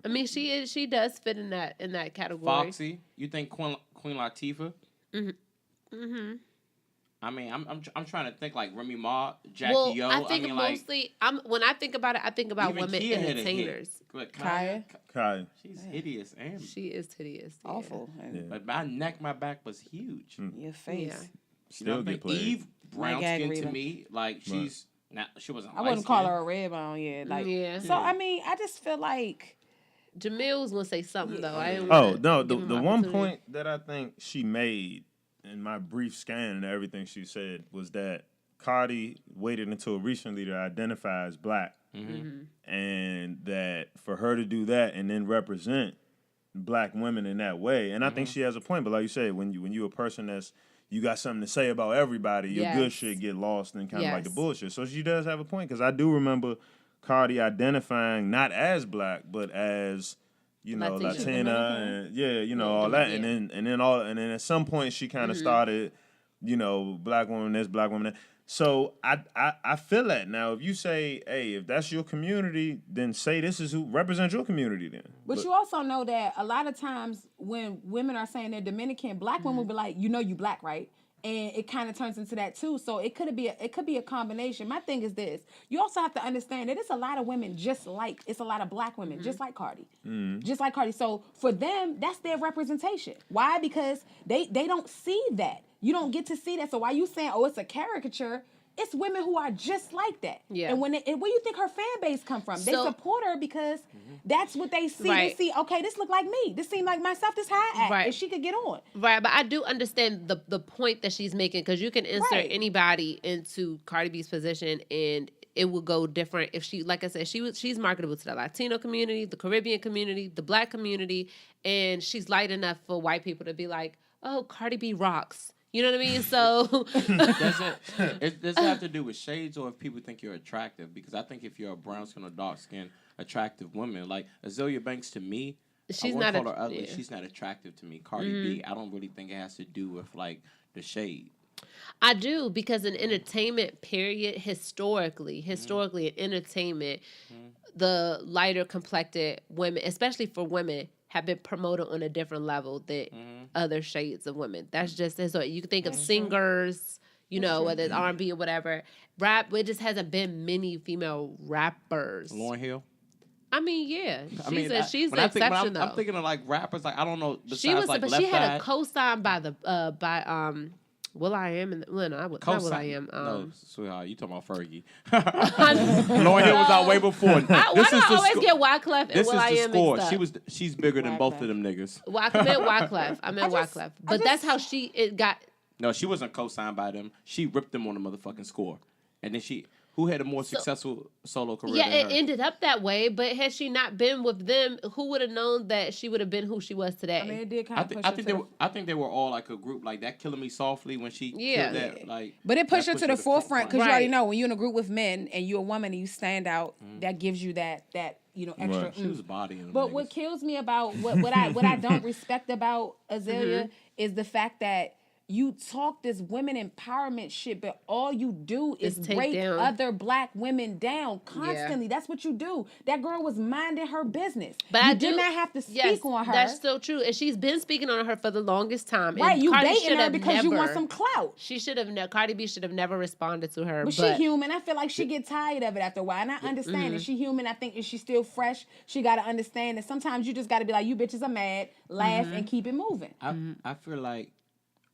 I mean, she does fit in that category. Foxy, you think Queen Latifah? Mm-hmm. I mean, I'm trying to think like Remy Ma, Jackie O. I think mostly, when I think about it, I think about women entertainers. Kaya. She's hideous, and she is hideous. Awful. Yeah. But my back was huge. Your face. Yeah. Still get played. Eve brown skin to me, like she's not. She wasn't. I wouldn't call her a red bone yet. Like, So I mean, I just feel like Jameel was gonna say something though. The one point that I think she made in my brief scan and everything she said was that Cardi waited until recently to identify as black, and that for her to do that and then represent black women in that way, and I think she has a point. But like you said, when you a person that's you got something to say about everybody, your good shit get lost in kind of like the bullshit. So she does have a point, because I do remember Cardi identifying not as black, but as, you know, Latina and all that. Yeah. And then at some point she kind of started, you know, black woman this, black woman that. So I feel that. Now, if you say, hey, if that's your community, then say this is who represents your community then. But you also know that a lot of times when women are saying they're Dominican, black women will be like, you know you black, right? And it kind of turns into that too. So it could be a combination. My thing is this. You also have to understand that it's a lot of women it's a lot of black women, just like Cardi. Just like Cardi. So for them, that's their representation. Why? Because they don't see that. You don't get to see that. So why you saying, oh, it's a caricature? It's women who are just like that. Yeah. And where do you think her fan base come from? They support her because that's what they see. Right. They see, okay, this look like me. This seem like myself. This how I act. Right. And she could get on. Right, but I do understand the point that she's making, because you can insert anybody into Cardi B's position and it will go different. If she, like I said, she's marketable to the Latino community, the Caribbean community, the black community, and she's light enough for white people to be like, oh, Cardi B rocks. You know what I mean? So does it have to do with shades, or if people think you're attractive? Because I think if you're a brown skin or dark skin, attractive woman, like Azealia Banks, to me, she's not call her ugly. She's not attractive to me. Cardi B, I don't really think it has to do with like the shade. I do, because in entertainment, period, historically in entertainment, the lighter complected women, especially for women, have been promoted on a different level than other shades of women. That's just it. So you can think of singers, you know, whether it's R&B or whatever. Rap, it just hasn't been many female rappers. Lauryn Hill? I mean, yeah. She's the exception, though. I'm thinking of like rappers, like, I don't know. She had a co-sign by will.i.am not will.i.am. No, sweetheart, you talking about Fergie. Lauryn Hill was out way before. Why do I always get Wyclef and will.i.am mixed up? She's bigger than both of them niggas. I meant Wyclef. But that's how it got. No, she wasn't co-signed by them. She ripped them on the motherfucking score. And then who had a more successful solo career than her? It ended up that way, but had she not been with them, who would have known that she would have been who she was today? I mean, it did kind of push I think they were all like a group, like that Killing Me Softly when she killed that. Like, but it pushed her to the forefront, because you already know when you're in a group with men and you're a woman and you stand out, that gives you that you know, extra. She was bodying them. But niggas. what kills me about what I don't respect about Azealia is the fact that you talk this women empowerment shit, but all you do is break other black women down constantly. That's what you do. That girl was minding her business. But you did not have to speak on her. That's so true. And she's been speaking on her for the longest time. Right, and you dating her because you want some clout. Cardi B should have never responded to her. But she human. I feel like she get tired of it after a while. And I understand that she human. I think if she's still fresh, she got to understand that sometimes you just got to be like, you bitches are mad, laugh, and keep it moving. I feel like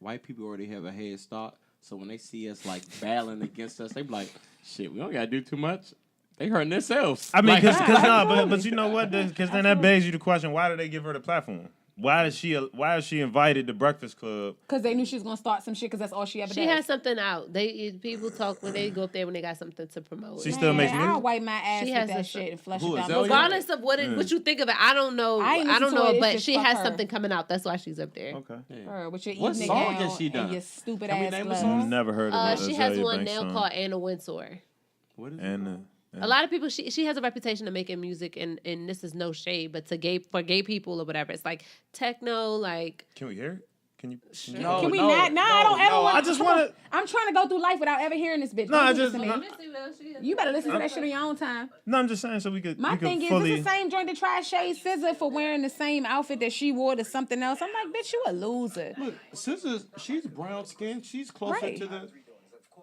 white people already have a head start, so when they see us like battling against us, they be like, "Shit, we don't gotta do too much. They hurting themselves." I mean, but you know what? Because then that begs you the question: why did they give her the platform? Why is she invited to Breakfast Club? Because they knew she was gonna start some shit. Because that's all she ever does. She has something out. People talk when they go up there when they got something to promote. She still makes music. I'll wipe my ass with that shit and flush it down. Regardless of what you think of it, I don't know. I don't know, but she has something coming out. That's why she's up there. Okay. Her with your what song has she done? And your stupid ass gloves. Never heard of it. She has one now called Anna Wintour. What is it? A lot of people, she has a reputation of making music, and this is no shade, but for gay people or whatever, it's like techno, like. Can we hear it? Can you? No, can we not? No, I don't ever want. I just want to. I'm trying to go through life without ever hearing this bitch. No, I just. You better listen to that shit on your own time. No, I'm just saying so we could. My thing is, it's the same joint that tried Shay SZA for wearing the same outfit that she wore to something else. I'm like, bitch, you a loser. Look, SZA, she's brown skinned. She's closer to the.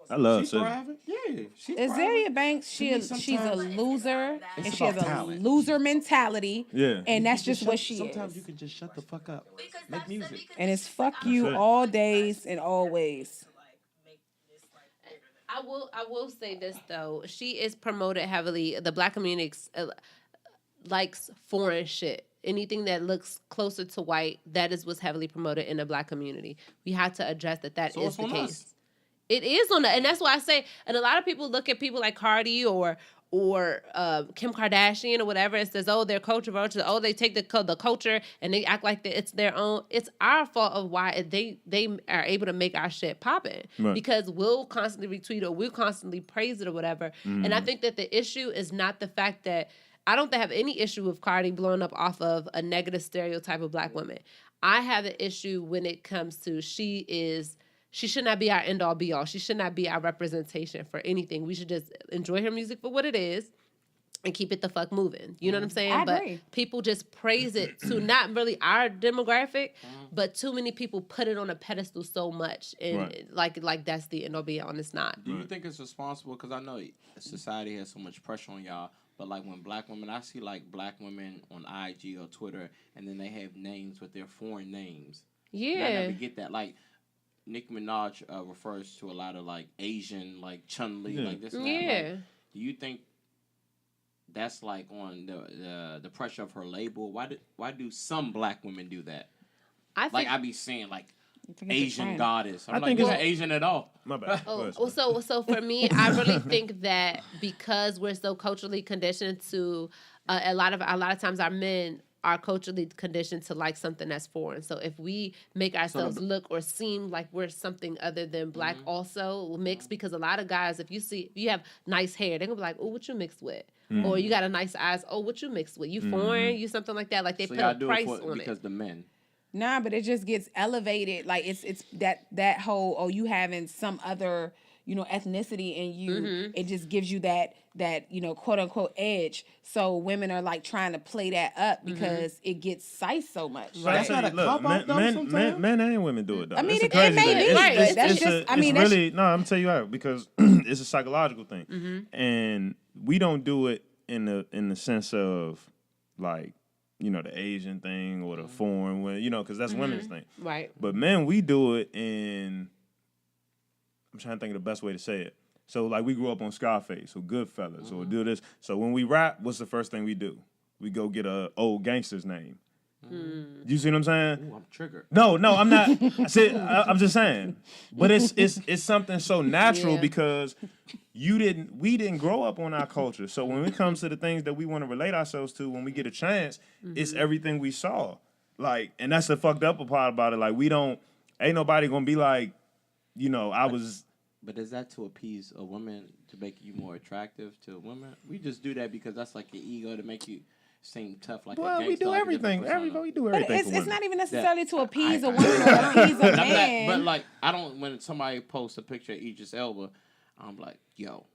I love she's thriving. Yeah, she's Azealia Banks, she's a loser, and she has a loser mentality. Yeah, and that's just what she is. Sometimes you can just shut the fuck up, make music, and it's fuck you all days and always. I will say this though, she is promoted heavily. The Black community likes foreign shit. Anything that looks closer to white, that is what's heavily promoted in the Black community. We have to address that is the case. Us. It is on the, and that's why I say, and a lot of people look at people like Cardi or Kim Kardashian or whatever and says, oh, they're culture vultures. Oh, they take the culture and they act like it's their own. It's our fault of why they are able to make our shit poppin'. Right. Because we'll constantly retweet or we'll constantly praise it or whatever. Mm. And I think that the issue is not the fact that I don't have any issue with Cardi blowing up off of a negative stereotype of Black women. I have an issue when it comes to she should not be our end all be all. She should not be our representation for anything. We should just enjoy her music for what it is and keep it the fuck moving. You know what I'm saying? I agree. But people just praise it to not really our demographic, but too many people put it on a pedestal so much and like that's the end all be all and it's not. Do you think it's responsible? Because I know society has so much pressure on y'all. But like when Black women, I see like Black women on IG or Twitter, and then they have names with their foreign names. Yeah, and I never get that. Like Nicki Minaj refers to a lot of like Asian, like Chun-Li, like this. And that. Like, do you think that's like on the pressure of her label? Why do some Black women do that? I be seeing like Asian goddess. I'm like, you're not Asian at all. My bad. So for me, I really think that because we're so culturally conditioned to a lot of times our men are culturally conditioned to like something that's foreign. So if we make ourselves look or seem like we're something other than Black also mixed, because a lot of guys, if you have nice hair, they're gonna be like, oh, what you mixed with? Or you got a nice eyes, oh, what you mixed with? You foreign? You something like that. Like they put a price on it. Because the men. Nah, but it just gets elevated. Like it's that whole, you having some other, ethnicity in you. It just gives you that quote unquote edge. So women are like trying to play that up because it gets sized so much. Right. That's not a cop out though. Men and women do it though. I mean, it may be right. That's just. I'm gonna tell you how, because it's a psychological thing, and we don't do it in the sense of like, the Asian thing or the foreign, because that's women's thing. Right. But men, we do it in, I'm trying to think of the best way to say it. So, like, we grew up on Scarface or Goodfellas or do this. So, when we rap, what's the first thing we do? We go get a old gangster's name. You see what I'm saying? Ooh, I'm triggered. No, I'm not. I'm just saying. But it's something so natural because we didn't grow up on our culture. So when it comes to the things that we want to relate ourselves to, when we get a chance, it's everything we saw. Like, and that's the fucked up part about it. Like, ain't nobody gonna be like, I was. But is that to appease a woman, to make you more attractive to women? We just do that because that's like your ego, to make you seem tough like a gangster. We do everything. We do everything. But it's not even necessarily to appease a woman or appease a man. But like, when somebody posts a picture of Idris Elba, I'm like, yo,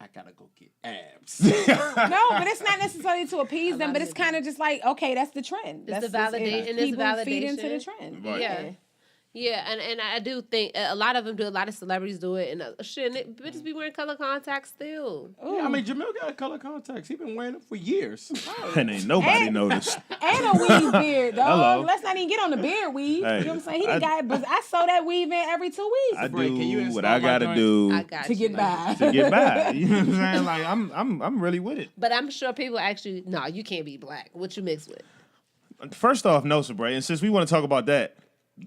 I gotta go get abs. No, but it's not necessarily to appease them, but it's kind of just like, okay, that's the trend. It's the validation. It's validation. Feed into the trend. Right. Yeah. Yeah, and I do think a lot of them do. A lot of celebrities do it, and bitches be wearing color contacts still. Yeah, I mean, Jameel got color contacts. He been wearing them for years. And ain't nobody noticed. And a weave beard, dog. Hello. Let's not even get on the beard weave. Hey, you know what I'm saying? I sew that weave in every 2 weeks. I do what I gotta do to get by. To get by. You know what I'm saying? Like I'm really with it. But I'm sure people actually, no, you can't be Black. What you mix with? First off, no, Sabrae. And since we want to talk about that,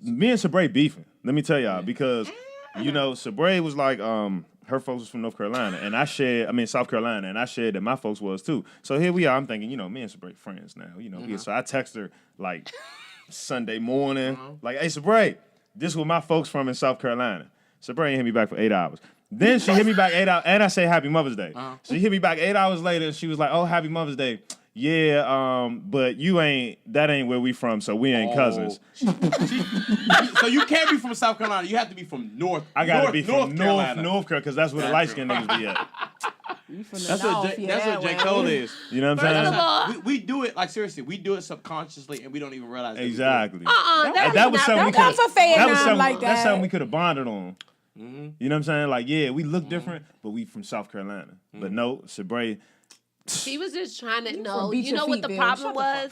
me and Sabrae beefing. Let me tell y'all, because Sabrae was like, her folks was from South Carolina, and I shared that my folks was too. So here we are. I'm thinking, me and Sabrae friends now. So I text her like Sunday morning, like, hey Sabrae, this is where my folks from in South Carolina. Sabrae ain't hit me back for 8 hours. Then she hit me back 8 hours, and I say Happy Mother's Day. She hit me back 8 hours later, and she was like, oh, Happy Mother's Day. Yeah, but that ain't where we from, so we ain't cousins. So you can't be from South Carolina. You have to be from North. I gotta be from North Carolina, because that's where the light skinned niggas be at. That's what J. Cole is. You know what I'm saying? We do it, like, seriously, we do it subconsciously, and we don't even realize that. Exactly. That was something we could have. That's something we could have bonded on. Mm-hmm. You know what I'm saying? Like, yeah, we look different, but we from South Carolina. Mm-hmm. But no, Sabrae. He was just trying to know. You know what the problem was?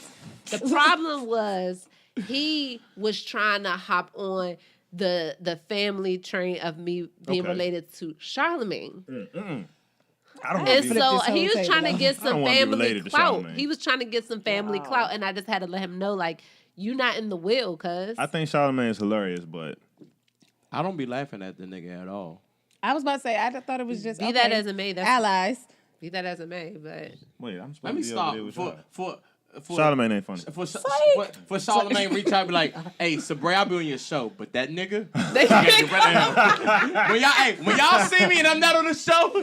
The problem was he was trying to hop on the family train of me being related to Charlemagne. I don't and so he was trying to get some family clout. He was trying to get some family clout, and I just had to let him know, like, you not in the will, cuz. I think Charlemagne is hilarious, but I don't be laughing at the nigga at all. I was about to say, I thought it was just that as it may. Allies. Be that as it may, but wait, I'm supposed let me to be stop over there with for Charlemagne ain't funny. For Charlemagne reach out and be like, hey, Sabrae, I'll be on your show, but that nigga, when y'all see me and I'm not on the show, no.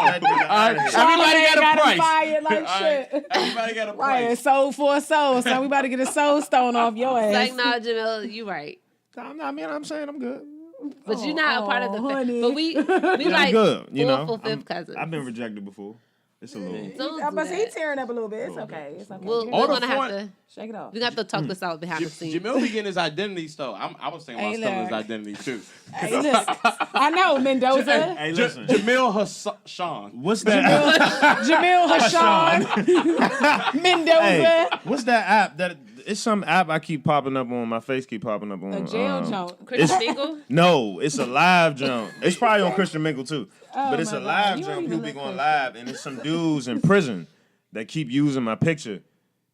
Everybody got a price. Fired like shit. Everybody got a price. Right, soul for a soul, so we about to get a soul stone off your ass. Like, nah, Jameel, you right. I'm saying I'm good. But you're not a part of the family. But we like good, you fourth know. or fifth cousins. I've been rejected before. It's a little. But he's tearing up a little bit. It's okay. It's okay. We're gonna have to shake it off. We got to talk this out behind the scenes. Jameel be getting his identity stole. I was saying about stealing his identity too. Hey, look, I know Mendoza. Hey, listen, Jameel Hassan. What's that? Jameel Hassan. Mendoza. Hey, what's that app? It's some app I keep popping up on. My face keep popping up on. A jail jump. Christian Mingle? No, it's a live jump. It's probably on Christian Mingle too. But it's a live jump. People be going live, and it's some dudes in prison that keep using my picture,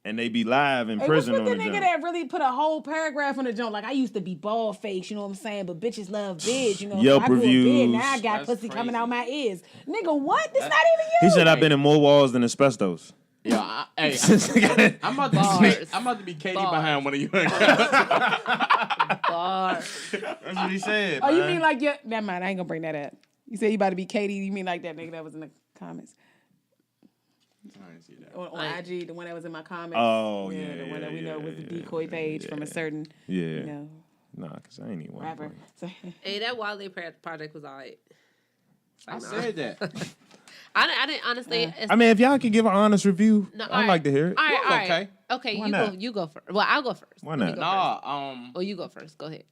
and they be live in prison on the jump. What's with the nigga that really put a whole paragraph on the jump? Like, I used to be bald face, you know what I'm saying? But bitches love bids, you know. Yelp so reviews. Now I got pussy coming out my ears. Nigga, what? This not even you. He said I've been in more walls than asbestos. Yeah, I'm about to be Katie behind one of you. Bars. That's what he said. Oh, you mean like never mind, I ain't gonna bring that up. You said you about to be Katie, you mean like that nigga that was in the comments? I didn't see that. On IG, the one that was in my comments. Oh, the one that we know was the decoy page from a certain, you know. Nah, because I ain't even rapper. So, hey, that Wale project was all right. I said that. I didn't honestly. I mean, if y'all could give an honest review, I'd like to hear it. All right. Okay. Okay, you go first. Well, I'll go first. Why not? Oh, you go first. Go ahead.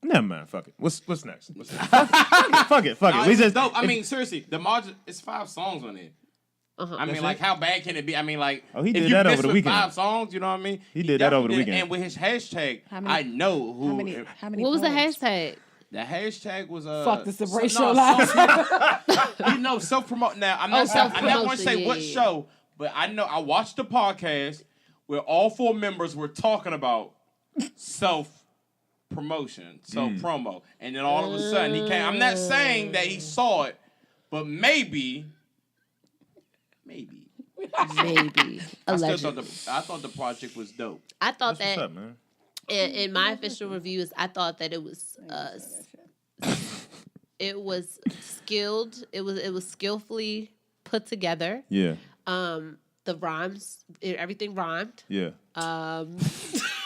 Never mind. Fuck it. What's next? Fuck it. We just dope. I mean, seriously, the margin. It's 5 songs on it. I mean, like, how bad can it be? I mean, like, he did that over the weekend. 5 songs, you know what I mean? He did that over the weekend. And with his hashtag, I know who. How many what was the poems? hashtag? The hashtag was fuck the Sabrae show live. You know, self-promote. Now, I'm not going to say what show, but I know I watched the podcast where all 4 members were talking about self-promotion, self-promo. And then all of a sudden he came. I'm not saying that he saw it, but maybe. I thought the project was dope. I thought That's what's up, man. In my official reviews, I thought that it was skilled. It was skillfully put together. Yeah. The rhymes, everything rhymed. Yeah. I know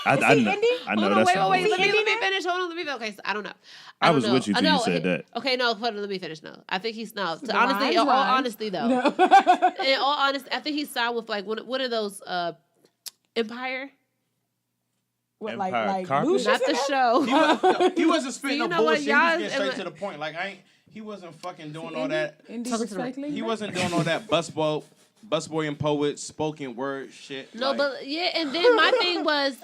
that's not. Wait. Let me finish. Hold on. Let me. Okay, so I don't know. I was with you till you said that. Okay, no. Hold on. Let me finish. No, I think he's no. Honestly, in all honesty, though. No. In all honesty, I think he signed with like what are those? Empire. What, Empire like Carpet? Not the show. He wasn't spitting no bullshit. He was getting straight to the point. Like he wasn't fucking doing all that. He wasn't doing all that busboy and poet spoken word shit. No, but yeah, and then my thing was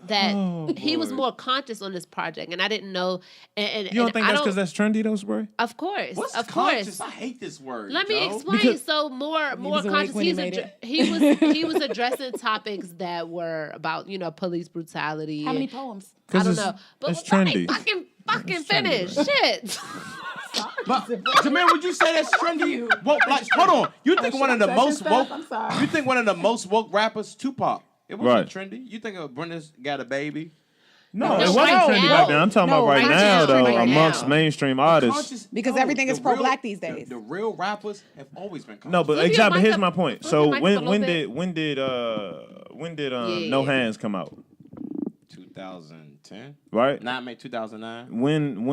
that he was more conscious on this project, and I didn't know. And you don't think that's because that's trendy, though, Sabrae? Of course, what's of conscious? course. I hate this word. Let me explain. So more conscious. He was addressing topics that were about police brutality. How many poems? I don't know, but it's trendy. Fucking finish. Shit. But Jameel, would you say that's trendy? Well, like, hold on. You think one of the most woke? You think one of the most woke rappers, Tupac? It wasn't trendy. You think Brenda's Got a Baby? No, it wasn't trendy back then. I'm talking about right now, though, amongst mainstream artists. Because everything is pro-black these days. The real rappers have always been conscious. No, but exactly. Here's my point. So when did No Hands come out? 2010. Right. Not maybe 2009. When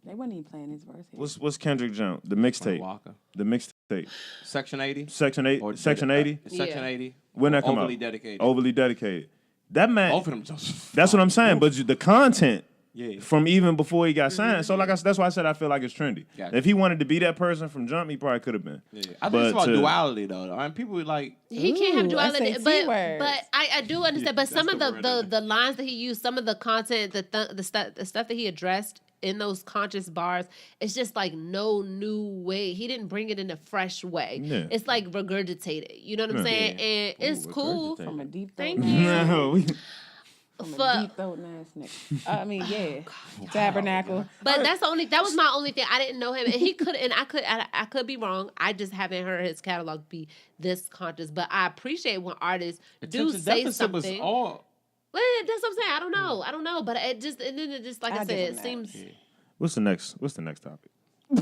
They wasn't even playing his verse here. What's Kendrick jump? The mixtape. Walker. The mixtape. Section 80. Section 8. Or Section 80. Section 80. When that come out? Overly dedicated. Overly dedicated. That man. Both of them just. That's what I'm saying. But the content. Yeah. From even before he got signed. So that's why I said I feel like it's trendy. Gotcha. If he wanted to be that person from jump, he probably could have been. Yeah. I think it's about duality though. I mean, people like he can't have duality, but I do understand. But some of the lines that he used, some of the content, the stuff that he addressed in those conscious bars, it's just like no new way. He didn't bring it in a fresh way. Yeah. It's like regurgitated. You know what I'm saying? And it's cool. From a deep throat. Thank you. From a deep throat ass nigga. I mean, yeah, Tabernacle. But that was my only thing. I didn't know him, and he could, and I could be wrong. I just haven't heard his catalog be this conscious. But I appreciate when artists do say something. Well, that's what I'm saying. I don't know. But it just like I said, it seems. Yeah. What's the next topic?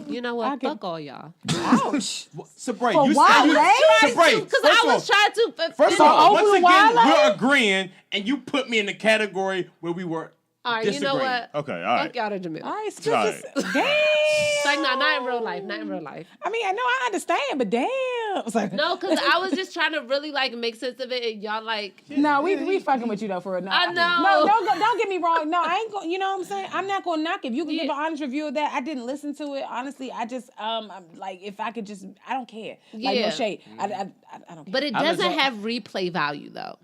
You know what? Fuck all y'all. Ouch. Sabrae, you Sabrae, because I was trying to. First of all, once again, we're agreeing, and you put me in the category where we were. All right, disagreeing. you know what? Okay, all right. Fuck y'all to Jameel. All right, damn. It's like not in real life. Not in real life. I mean, I know I understand, but damn. It's like, no, because I was just trying to really like make sense of it, and y'all like. No, we fucking with you though for real. No, I know. No, don't get me wrong. No, I ain't going. You know what I'm saying? I'm not gonna knock it. If you can give an honest review of that, I didn't listen to it. Honestly, I just I'm like if I could just, I don't care. Like no shade. I don't care. But it doesn't have replay value though.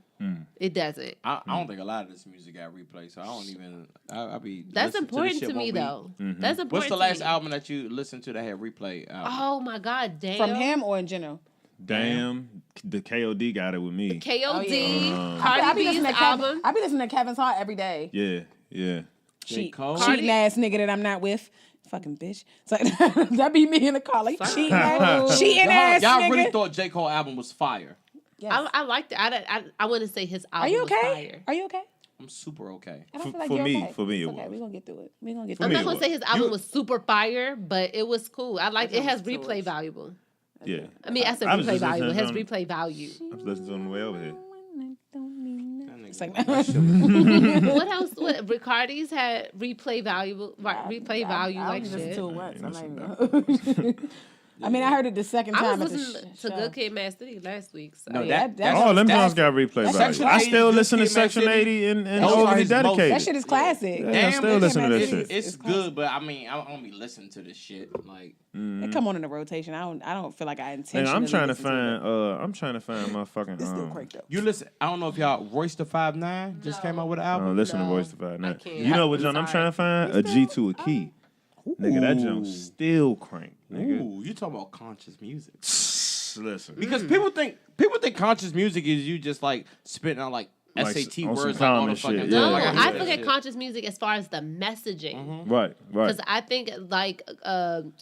It doesn't. I don't think a lot of this music got replay, so I don't even. I'll be. That's important to me, though. That's important. What's the last album that you listened to that had replay? Oh my God, damn! From him or in general? Damn, the KOD got it with me. The KOD, Cardi B's album. I be listening to Kevin's Heart every day. Yeah. Cheating ass nigga that I'm not with. Fucking bitch. It's like, that be me in the car, like cheating ass nigga. Y'all really thought J. Cole album was fire. Yes. I liked it. I wouldn't say his album was fire. Are you okay? I'm super okay. I don't feel like for me, okay. it was. Okay, we're gonna get through it. I'm not gonna say his album was super fire, but it was cool. I liked it. It has replay value. Yeah. I mean, I said replay value. It has replay value. I was listening to him on the way over here. It's like, what else? What Ricardi's had replay value, like shit. To it once. I'm not I mean, I heard it the second time. I was listening to Good Kid, Mad City last week. So. No, them songs got replay value. I still listen to Section 80 and Overly Dedicated. That shit is classic. Yeah, I still listen to that shit. It's good, but I mean, I don't be listening to this shit. Like, it come on in the rotation. I don't feel like I intentionally. I'm trying to find my fucking. It's still cranked up. You listen. I don't know if y'all Royce the 5'9" just came out with an album. Listen to Royce the 5'9". You know what, John? I'm trying to find a G to a key. Nigga, that junk still crank. Nigga. Ooh, you talking about conscious music? Listen, because people think conscious music is you just like spitting out like SAT words like all the fucking. No, I look at conscious music as far as the messaging. Right. Because I think like To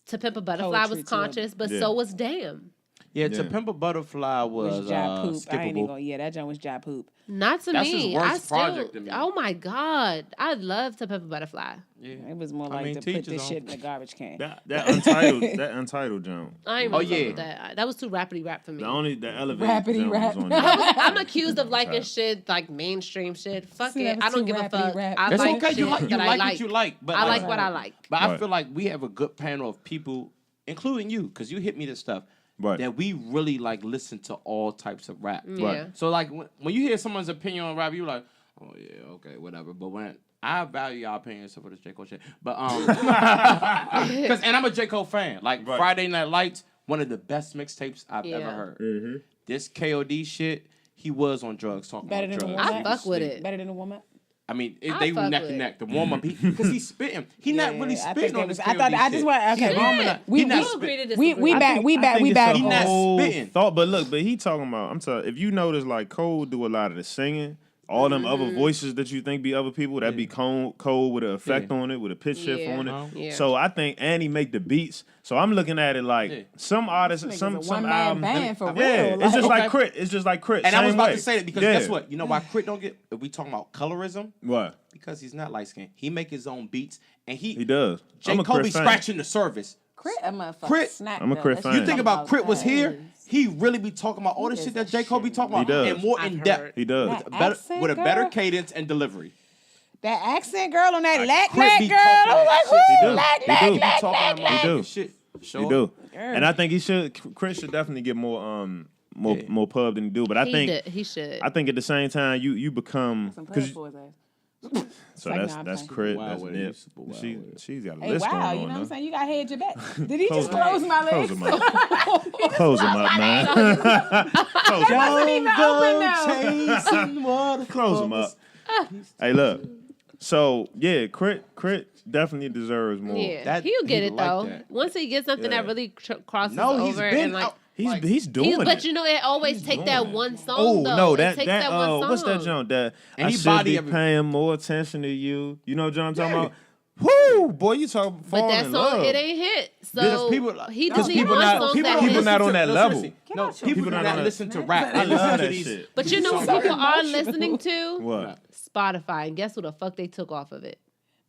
Pimp a Butterfly was conscious, but so was Damn. Yeah, To Pimp a Butterfly was skippable. I ain't even gonna, that joint was job poop. Not to That's me. His worst project to me. Oh my God, I love To Pimp a Butterfly. Yeah, it was more like to put this shit in the garbage can. That untitled jump. I ain't really with that. That was too rapidy rap for me. The elevated rap. I'm accused of liking shit like mainstream shit. Fuck it, I don't give a fuck. I like shit that I like. What you like, but I like what I like. But I feel like we have a good panel of people, including you, because you hit me this stuff. Right. That we really like listen to all types of rap. Yeah. Right. So like when you hear someone's opinion on rap, you're like, oh yeah, okay, whatever. But when I value your opinion, except for this J. Cole shit. But and I'm a J. Cole fan. Like Friday Night Lights, one of the best mixtapes I've ever heard. Mm-hmm. This KOD shit, he was on drugs talking about drugs. I fuck with it. Better than a woman. I mean, they were neck and neck. The warm up, because he's spitting. He not really spitting on this. I thought I just want okay. We back. He not spitting. But he talking about. I'm sorry. If you notice, like Cole do a lot of the singing, all them other voices that you think be other people, that be cold with an effect on it, with a pitch shift on it. Yeah. So I think Annie make the beats. So I'm looking at it like some artists, some one-man band for real. Yeah, it's just like Crit. It's just like Crit. And I was about way. to say that because guess what? You know why Crit don't get? If we talking about colorism, what? Because he's not light skinned. He make his own beats, and he does. J. Cole be scratching the surface. Crit, a motherfucker. Snack, I'm a Crit fan. You think about Crit was here? He really be talking about all the shit that J. Cole be talking about, and more in depth. He does with a better cadence and delivery. That accent girl on that black girl, I was like, He do. And I think he should. Chris should definitely get more pub than he do. But I think he should. I think at the same time you become so that's Crit. Wow, that's Nip. She's got a hey, list going on. You know what I'm saying? You got to hedge your bet. Did he just close my legs? Close them up, man. Close them up. Hey, look. So yeah, Crit definitely deserves more. Yeah, he'll get it though. That. Once he gets something that really crosses over and like. He's doing it. But you know, it always take that one song. Oh though. no, that one song. What's that John? That and I should be paying more attention to you. You know what I'm talking about? Whoo, boy, you talking? But that song, it ain't hit. So he just people not on that level. No, people not listen to rap. I love that shit. But you know what people are listening to? What? Spotify. And guess what the fuck they took off of it?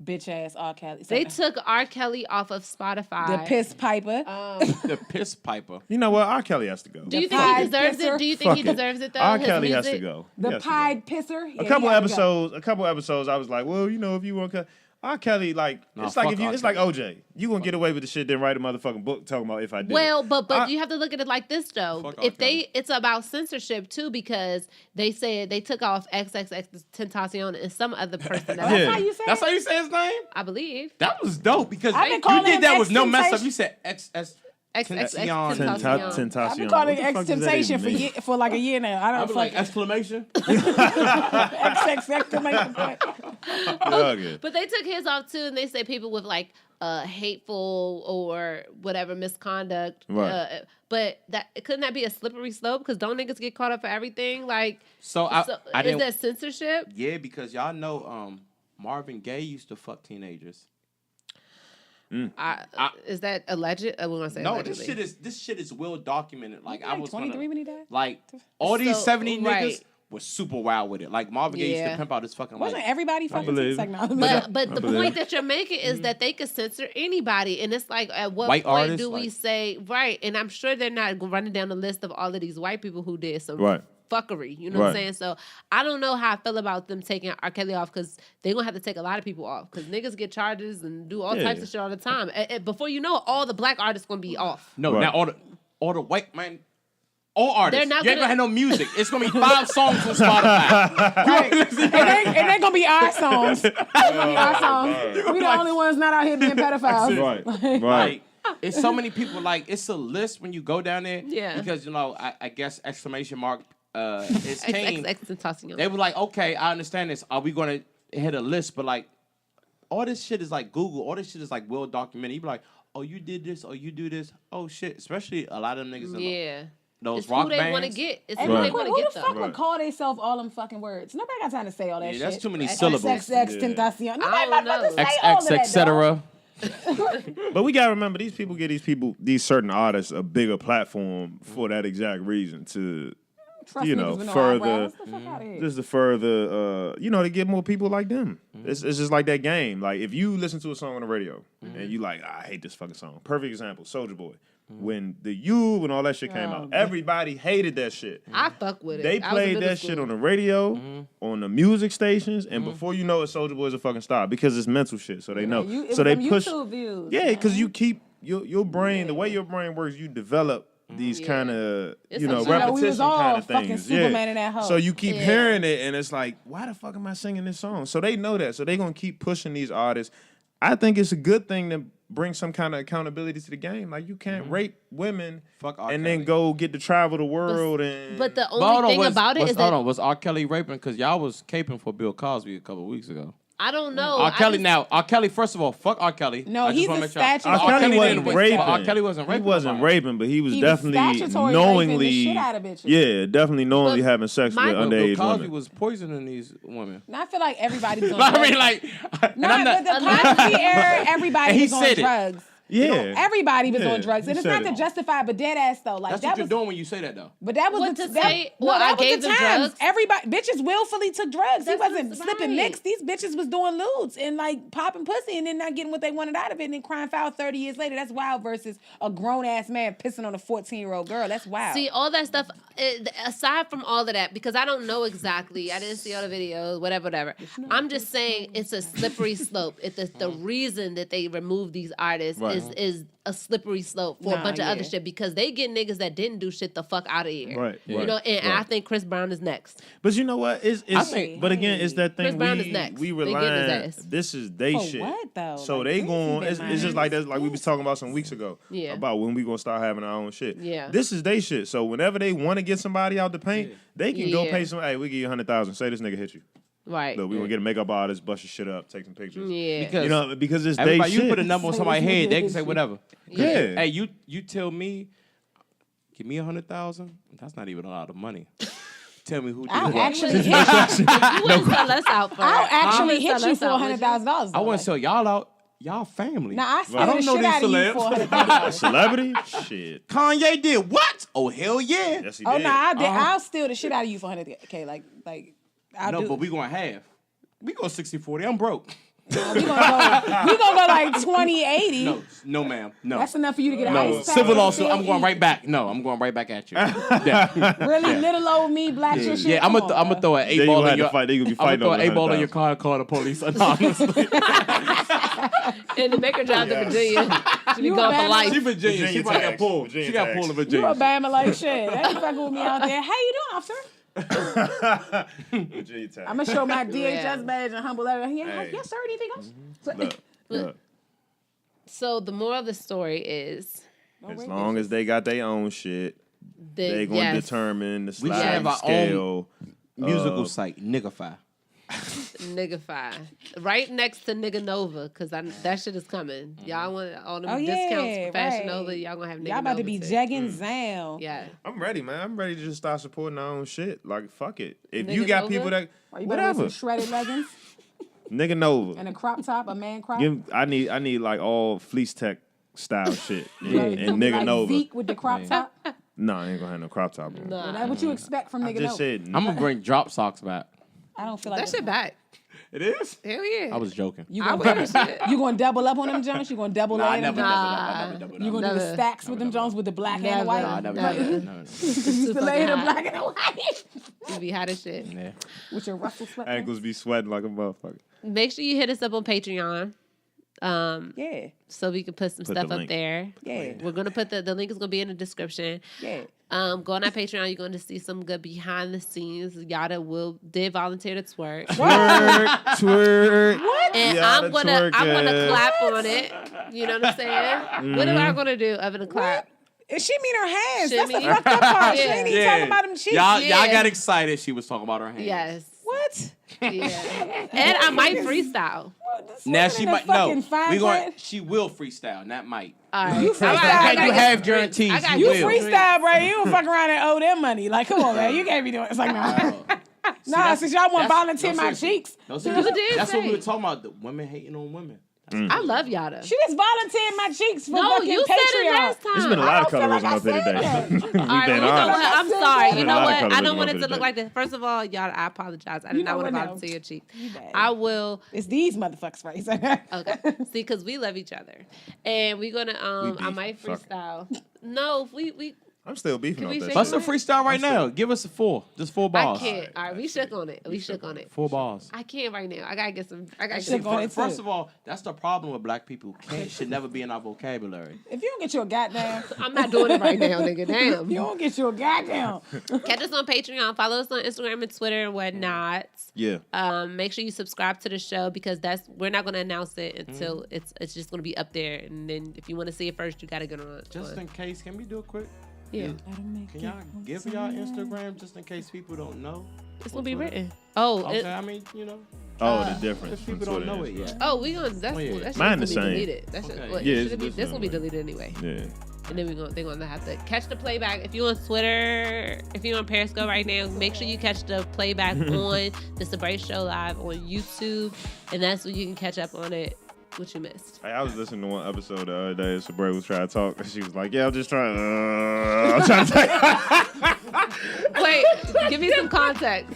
Bitch ass R. Kelly. They took R. Kelly off of Spotify. The piss piper. The piss piper. You know what? R. Kelly has to go. Do you think he deserves it? Do you think he deserves it though? R. Kelly has to go. The pied pisser. A couple episodes, I was like, well, you know, if you want to. R. Kelly, like, it's like OJ. You gonna get away with the shit, then write a motherfucking book talking about if I did. Well, but you have to look at it like this though. It's about censorship too, because they said they took off XXXTentacion and some other person. That's how you say. That's how you say his name. I believe that was dope because you did that with no mess up. You said XXXTentacion. I've been calling it X-Temptation for like a year now. I don't like exclamation. Exclamation point. But they took his off too, and they say people with like hateful or whatever misconduct. Right. But couldn't that be a slippery slope? Because don't niggas get caught up for everything? Like, is that censorship? Yeah, because y'all know Marvin Gaye used to fuck teenagers. Is that alleged? I won't say allegedly. This shit is well documented. Like I was 23 when he died. Like all these 70 niggas was super wild with it. Like Marvin Gaye used to pimp out his fucking. Wasn't everybody fucking technology? But the point that you're making is that they could censor anybody, and it's like at what white point artists, do we say right? And I'm sure they're not running down the list of all of these white people who did some fuckery. You know what I'm saying? So I don't know how I feel about them taking R. Kelly off because they're gonna have to take a lot of people off because niggas get charges and do all types of shit all the time. And before you know it, all the black artists gonna be off. No, now all the white man. All artists. You ain't gonna have no music. It's gonna be 5 songs on Spotify. And they gonna be our songs. We the only ones not out here being pedophiles. Right. It's so many people. Like it's a list when you go down there. Yeah. Because I guess exclamation mark is came. They were like, okay, I understand this. Are we gonna hit a list? But like, all this shit is like Google. All this shit is like well documented. You be like, oh, you did this. Oh, you do this. Oh shit. Especially a lot of them niggas. Those rock bands. Who they want to get. It's who they want to get, though. Who the fuck would call themselves all them fucking words? Nobody got time to say all that shit. That's too many syllables. XXXTentacion. Nobody about to say XX, all of that, etc. But we gotta remember these these certain artists a bigger platform for that exact reason to further just to further to get more people like them. It's just like that game. Like if you listen to a song on the radio and you like, I hate this fucking song. Perfect example, Soulja Boy. When when all that shit came out, everybody hated that shit. I fuck with it. They played that shit on the radio, on the music stations, and before you know it, Soulja Boy's a fucking star because it's mental shit. So they know. So they push. Views, because you keep your brain, the way your brain works, you develop these kind of repetition kind of things. Superman in that hole. So you keep hearing it, and it's like, why the fuck am I singing this song? So they know that. So they gonna keep pushing these artists. I think it's a good thing to bring some kind of accountability to the game. Like you can't rape women and then go get to travel the world. But the only thing about it is that was R. Kelly raping? Because y'all was caping for Bill Cosby a couple weeks ago. I don't know. R. Kelly, first of all, fuck R. Kelly. No, he's a statute. R. Kelly wasn't raping. R. Kelly wasn't raping. He wasn't raping, but he was definitely knowingly. The shit out of bitches. Yeah, definitely knowingly having sex with underage Cosby women. was poisoning these women. And I feel like everybody was on drugs. I mean, like, but the Cosby era, everybody was on drugs. Yeah, everybody was on drugs, and it's not to justify, but dead ass though. Like that's what you're doing when you say that though. But that was what the to say. Well, I gave them drugs. Everybody, bitches willfully took drugs. He wasn't slipping right. mix. These bitches was doing lewds and like popping pussy, and then not getting what they wanted out of it, and then crying foul 30 years later. That's wild. Versus a grown ass man pissing on a 14-year-old girl. That's wild. See, all that stuff. Aside from all of that, because I don't know exactly. I didn't see all the videos. Whatever. I'm just saying it's a slippery slope. It's the reason that they removed these artists is a slippery slope for a bunch of other shit because they get niggas that didn't do shit the fuck out of here. Right. You know, and I think Chris Brown is next. But you know what? But again, it's that thing. Chris Brown is next. We rely. This is they shit. What though? So like, they going. It's just like that. Like we was talking about some weeks ago. Yeah. About when we gonna start having our own shit. Yeah. This is they shit. So whenever they want to get somebody out the paint, they can go pay some. Hey, we give you $100,000. Say this nigga hit you. Right. Look, we gonna get a makeup artist, bust your shit up, take some pictures. Yeah. Because it's they shit. You put a number on somebody's head, they can say whatever. Yeah. Hey, you tell me, give me $100,000. That's not even a lot of money. Tell me who did what. You wouldn't sell us out for I'll actually hit you for $100,000. I wouldn't sell y'all out. Y'all family. Now I scared the shit out of you for $100,000. Celebrity? Shit. Kanye did what? Oh hell yeah. Yes, he did. did. I'll steal the shit out of you for $100K. Like. But we going half. We go 60-40. I'm broke. No, we gonna go like 20-80. No, ma'am. No. That's enough for you to get a ice pack. Civil lawsuit. I'm going right back. No, I'm going right back at you. Really, little old me, black shit. Yeah, I'm gonna throw an 8-ball in your. I'm gonna throw an 8-ball in your car and call the police anonymously. And the maker drive to Virginia. She be going for life. She Virginia. She probably got pulled. She got pulled in Virginia. You a Bama like shit. They ain't fucking with me out there. How you doing, officer? I'm gonna show my DHS badge and humble everything. Yes, sir. Anything else? Look. So the moral of the story is, as long as they got their own shit, they gonna determine the sliding scale. Musical site, Niggify. Niggify. Right next to Nigga Nova, because that shit is coming. Y'all want all them discounts for Fashion Nova, y'all gonna have Nigga Nova. Y'all about to be jegging Zam. Yeah. I'm ready, man. I'm ready to just start supporting our own shit. Like, fuck it. If Nigga you got Nova? people that... You whatever. Some shredded leggings. Nigga Nova. And a crop top, a man crop. I need like all Fleece Tech style shit. And Nigga like Nova. Zeke with the crop top. No, I ain't gonna have no crop top on. Nah. That's what you expect from Nigga Nova. I just said... I'm gonna bring drop socks back. I don't feel like that shit back. It is? Hell yeah. I was joking. You gonna double up on them Jones? You gonna double layer them? I never double up. You gonna do the stacks with them Jones with the black and the white? Nah, I never. The layer the black and the white. You be hot as shit. Yeah. With your Russell sweat. Ankles be sweating like a motherfucker. Make sure you hit us up on Patreon. Yeah. So we can put some stuff up there. Yeah. We're gonna put the link is gonna be in the description. Yeah. Go on our Patreon. You're going to see some good behind the scenes. Yatta did volunteer to twerk. Twerk. What? And I'm gonna clap on it. You know what I'm saying? Mm-hmm. What am I gonna do other than clap? She mean her hands. Shimmy. That's the fucked up part. She ain't even talking about them cheeks. Y'all got excited. She was talking about her hands. Yes. What? Yeah. And I might freestyle. Now she might she will freestyle, not might. All right. You freestyle. You have guarantees. You freestyle, bro. You don't fuck around and owe them money. Like, come on, man. You can't be doing it. It's like, nah, since y'all want to volunteer my cheeks. That's what we were talking about. The women hating on women. I love Yatta. She just volunteered my cheeks for fucking you Patreon. said it last time. There's been a lot of colorism up here today. All right, you know what? I'm sorry. You know what? I don't want it to today. look like this. First of all, Yatta, I apologize. I did not want to volunteer your cheeks. I will. It's these motherfuckers, right? Okay. See, because we love each other, and we're gonna. I might freestyle. No, we. I'm still beefing on that. Let's freestyle right now. Give us just 4 bars. I can't. All right, we shook on it. We shook on it. 4 bars. I can't right now. I gotta get some. First of all, that's the problem with black people. Should never be in our vocabulary. If you don't get your goddamn, I'm not doing it right now, nigga. Damn. You don't get your goddamn. Catch us on Patreon. Follow us on Instagram and Twitter and whatnot. Yeah. Make sure you subscribe to the show because we're not gonna announce it until it's just gonna be up there. And then if you want to see it first, you gotta get on. Just in case, can we do it quick? Yeah. Can y'all give y'all Instagram just in case people don't know? It's gonna be written. Oh. Okay, I mean, you know. Oh, the difference. People don't know it yet. Oh, we gonna. That's mine the same. Deleted. That's this will be deleted anyway. Yeah. And then they're gonna have to catch the playback. If you on Twitter, if you on Periscope right now, make sure you catch the playback on the Sabrae Show Live on YouTube, and that's where you can catch up on it. What you missed? Hey, I was listening to one episode the other day. Sabrae was trying to talk, and she was like, "Yeah, I'm just trying. I'm trying to take." Wait, give me some context.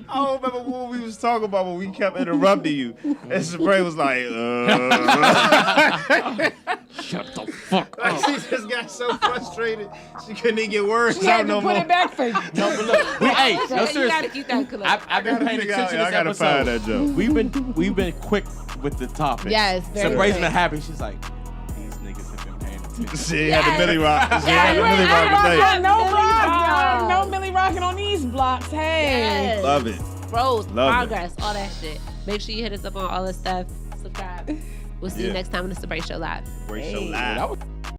I don't remember what we was talking about when we kept interrupting you, and Sabrae was like, "Shut the fuck up!" She just got so frustrated she couldn't even get words out no more. Put it back for you. No, but look, hey, no, seriously, you gotta keep that collected. I've been paying attention to this I gotta episode. find that joke. We've been quick with the topic. Yes, Sabrae's been happy. She's like, these niggas have been paying attention. She had the Millie Rock. She had the Millie Rock today. No Millie rocking on these blocks. Hey, yes. Love it. Growth, progress, all that shit. Make sure you hit us up on all this stuff. Subscribe. We'll see you next time on the Sabrae Show Live. Sabrae Show Live.